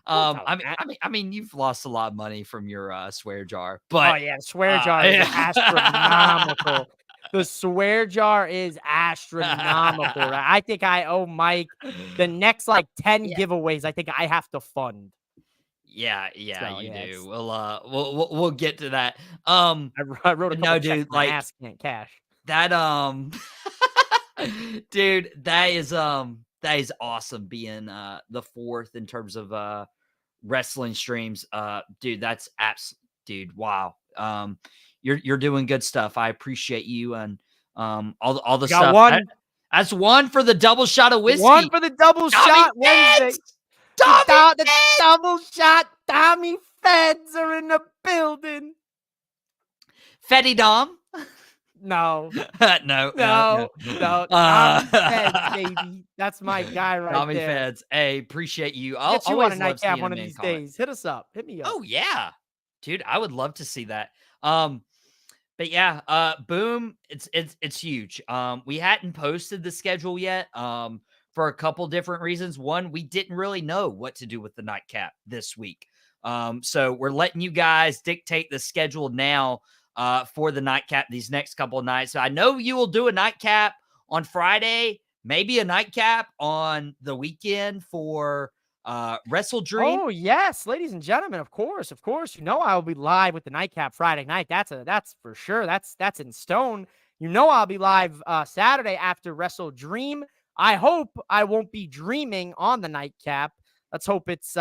I mean, you've lost a lot of money from your swear jar, but oh yeah, the swear jar is astronomical. The swear jar is astronomical. Right? I think I owe Mike the next like 10 giveaways. I think I have to fund. Yeah, So, you yeah, do. We'll get to that. I wrote a couple checks. Dude, like ass can't cash. that. Dude, that is awesome. Being the 4th in terms of wrestling streams. Dude, that's dude. Wow. You're doing good stuff. I appreciate you and all the stuff. One. That's one for the double shot of whiskey. One for the double shot Wednesday. The double shot Tommy Feds are in the building. Fetty Dom. No. No. Tommy Feds, baby. That's my guy right Tommy there. Feds. Hey, appreciate you. I'll get you on a love nightcap seeing one him of in these comment. days. Hit us up. Hit me up. Oh yeah, dude, I would love to see that. But yeah, Boom, it's huge. We hadn't posted the schedule yet. For a couple different reasons. One, we didn't really know what to do with the nightcap this week. So we're letting you guys dictate the schedule now for the nightcap these next couple of nights. So I know you will do a nightcap on Friday, maybe a nightcap on the weekend for Wrestle Dream. Oh yes, ladies and gentlemen, of course. You know I will be live with the nightcap Friday night. That's for sure. That's in stone. You know I'll be live Saturday after Wrestle Dream. I hope I won't be dreaming on the nightcap. Let's hope it's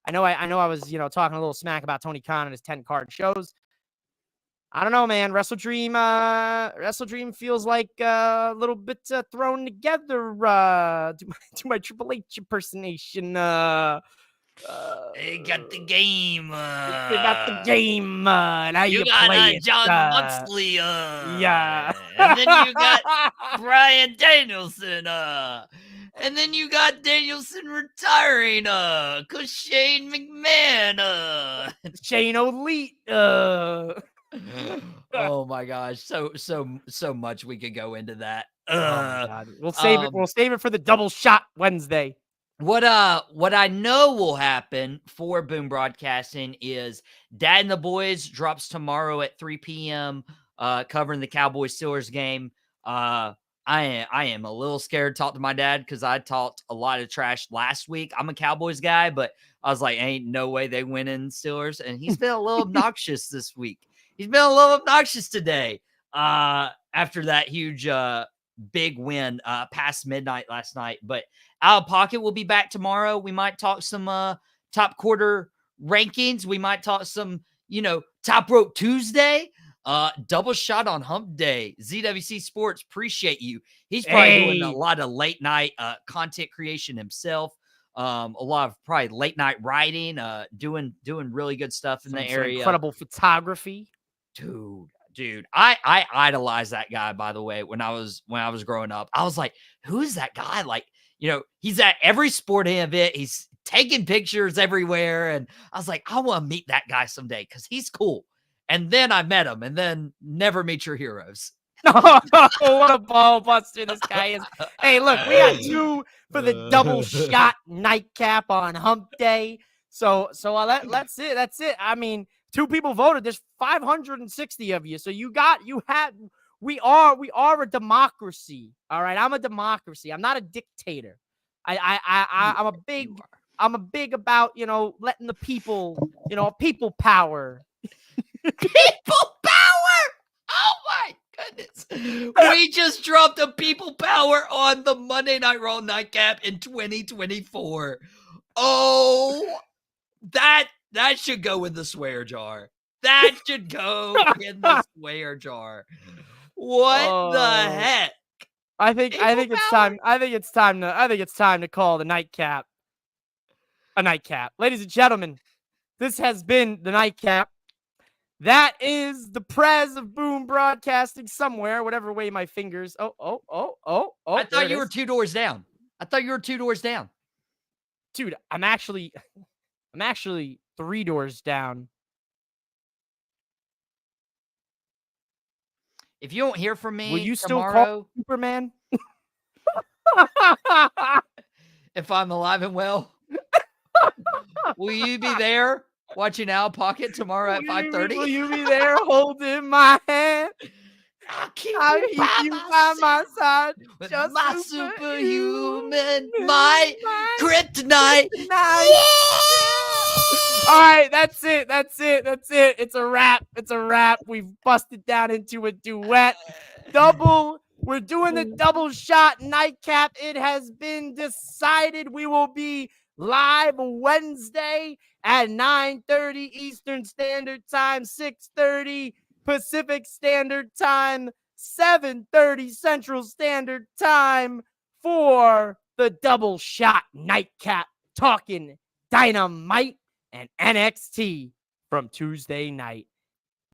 I know I was, talking a little smack about Tony Khan and his 10-card shows. I don't know, man. Wrestle Dream feels like a little bit thrown together. Do my Triple H impersonation. They got the game. They got the game. And how you got play it. John Moxley. Yeah. And then you got Bryan Danielson. And then you got Danielson retiring. Cause Shane McMahon. Shane O'Leet. Oh my gosh, so much we could go into that. Oh my God. We'll save it. We'll save it for the double shot Wednesday. What I know will happen for Boom Broadcasting is Dad and the Boys drops tomorrow at 3 p.m. Covering the Cowboys Steelers game. I am a little scared to talk to my dad because I talked a lot of trash last week. I'm a Cowboys guy, but I was like, ain't no way they win in Steelers. And he's been a little obnoxious this week. He's been a little obnoxious today after that huge big win past midnight last night. But Out of Pocket will be back tomorrow. We might talk some top quarter rankings. We might talk some, Top Rope Tuesday. Double shot on Hump Day. ZWC Sports, appreciate you. He's probably doing a lot of late night content creation himself. A lot of probably late night writing, doing really good stuff in the area. Incredible photography. Dude, I idolized that guy, by the way, when I was growing up. I was like, who's that guy? Like, he's at every sporting event. He's taking pictures everywhere. And I was like, I want to meet that guy someday because he's cool. And then I met him, and then never meet your heroes. What a ball buster this guy is. Hey, look, we got 2 for the double shot Nightcap on Hump Day. So that's it. That's it. I mean, 2 people voted. There's 560 of you. So we are a democracy. All right. I'm a democracy. I'm not a dictator. I'm a big about, letting the people, people power. People power. Oh my goodness. We just dropped a people power on the Monday Night Raw Nightcap in 2024. Oh, that should go in the swear jar. That should go in the swear jar. What the heck? I think it's time. I think it's time to call the Nightcap a Nightcap. Ladies and gentlemen, this has been the Nightcap. That is the Prez of Boom Broadcasting somewhere, whatever way my fingers. Oh. I thought you were 2 doors down. Dude, I'm actually 3 doors down. If you don't hear from me, will you tomorrow, still call Superman? If I'm alive and well, will you be there watching Out of Pocket tomorrow at 5:30? Will you be there holding my hand? I'll keep you by my side. With Just my superhuman, my kryptonite. Yeah! All right, that's it. It's a wrap. We've busted down into a duet. We're doing the double shot Nightcap. It has been decided we will be live Wednesday at 9:30 Eastern Standard Time, 6:30 Pacific Standard Time, 7:30 Central Standard Time for the double shot Nightcap, talking Dynamite and NXT from Tuesday night.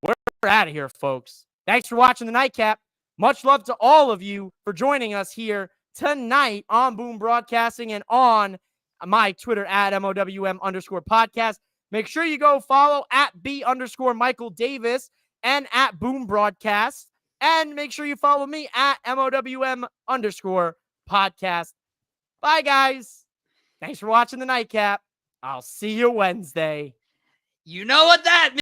We're out of here, folks. Thanks for watching the Nightcap. Much love to all of you for joining us here tonight on Boom Broadcasting and on my Twitter at MOWM_podcast. Make sure you go follow at B_Michael Davis and at Boom Broadcast. And make sure you follow me at MOWM_podcast. Bye, guys. Thanks for watching the Nightcap. I'll see you Wednesday. You know what that means.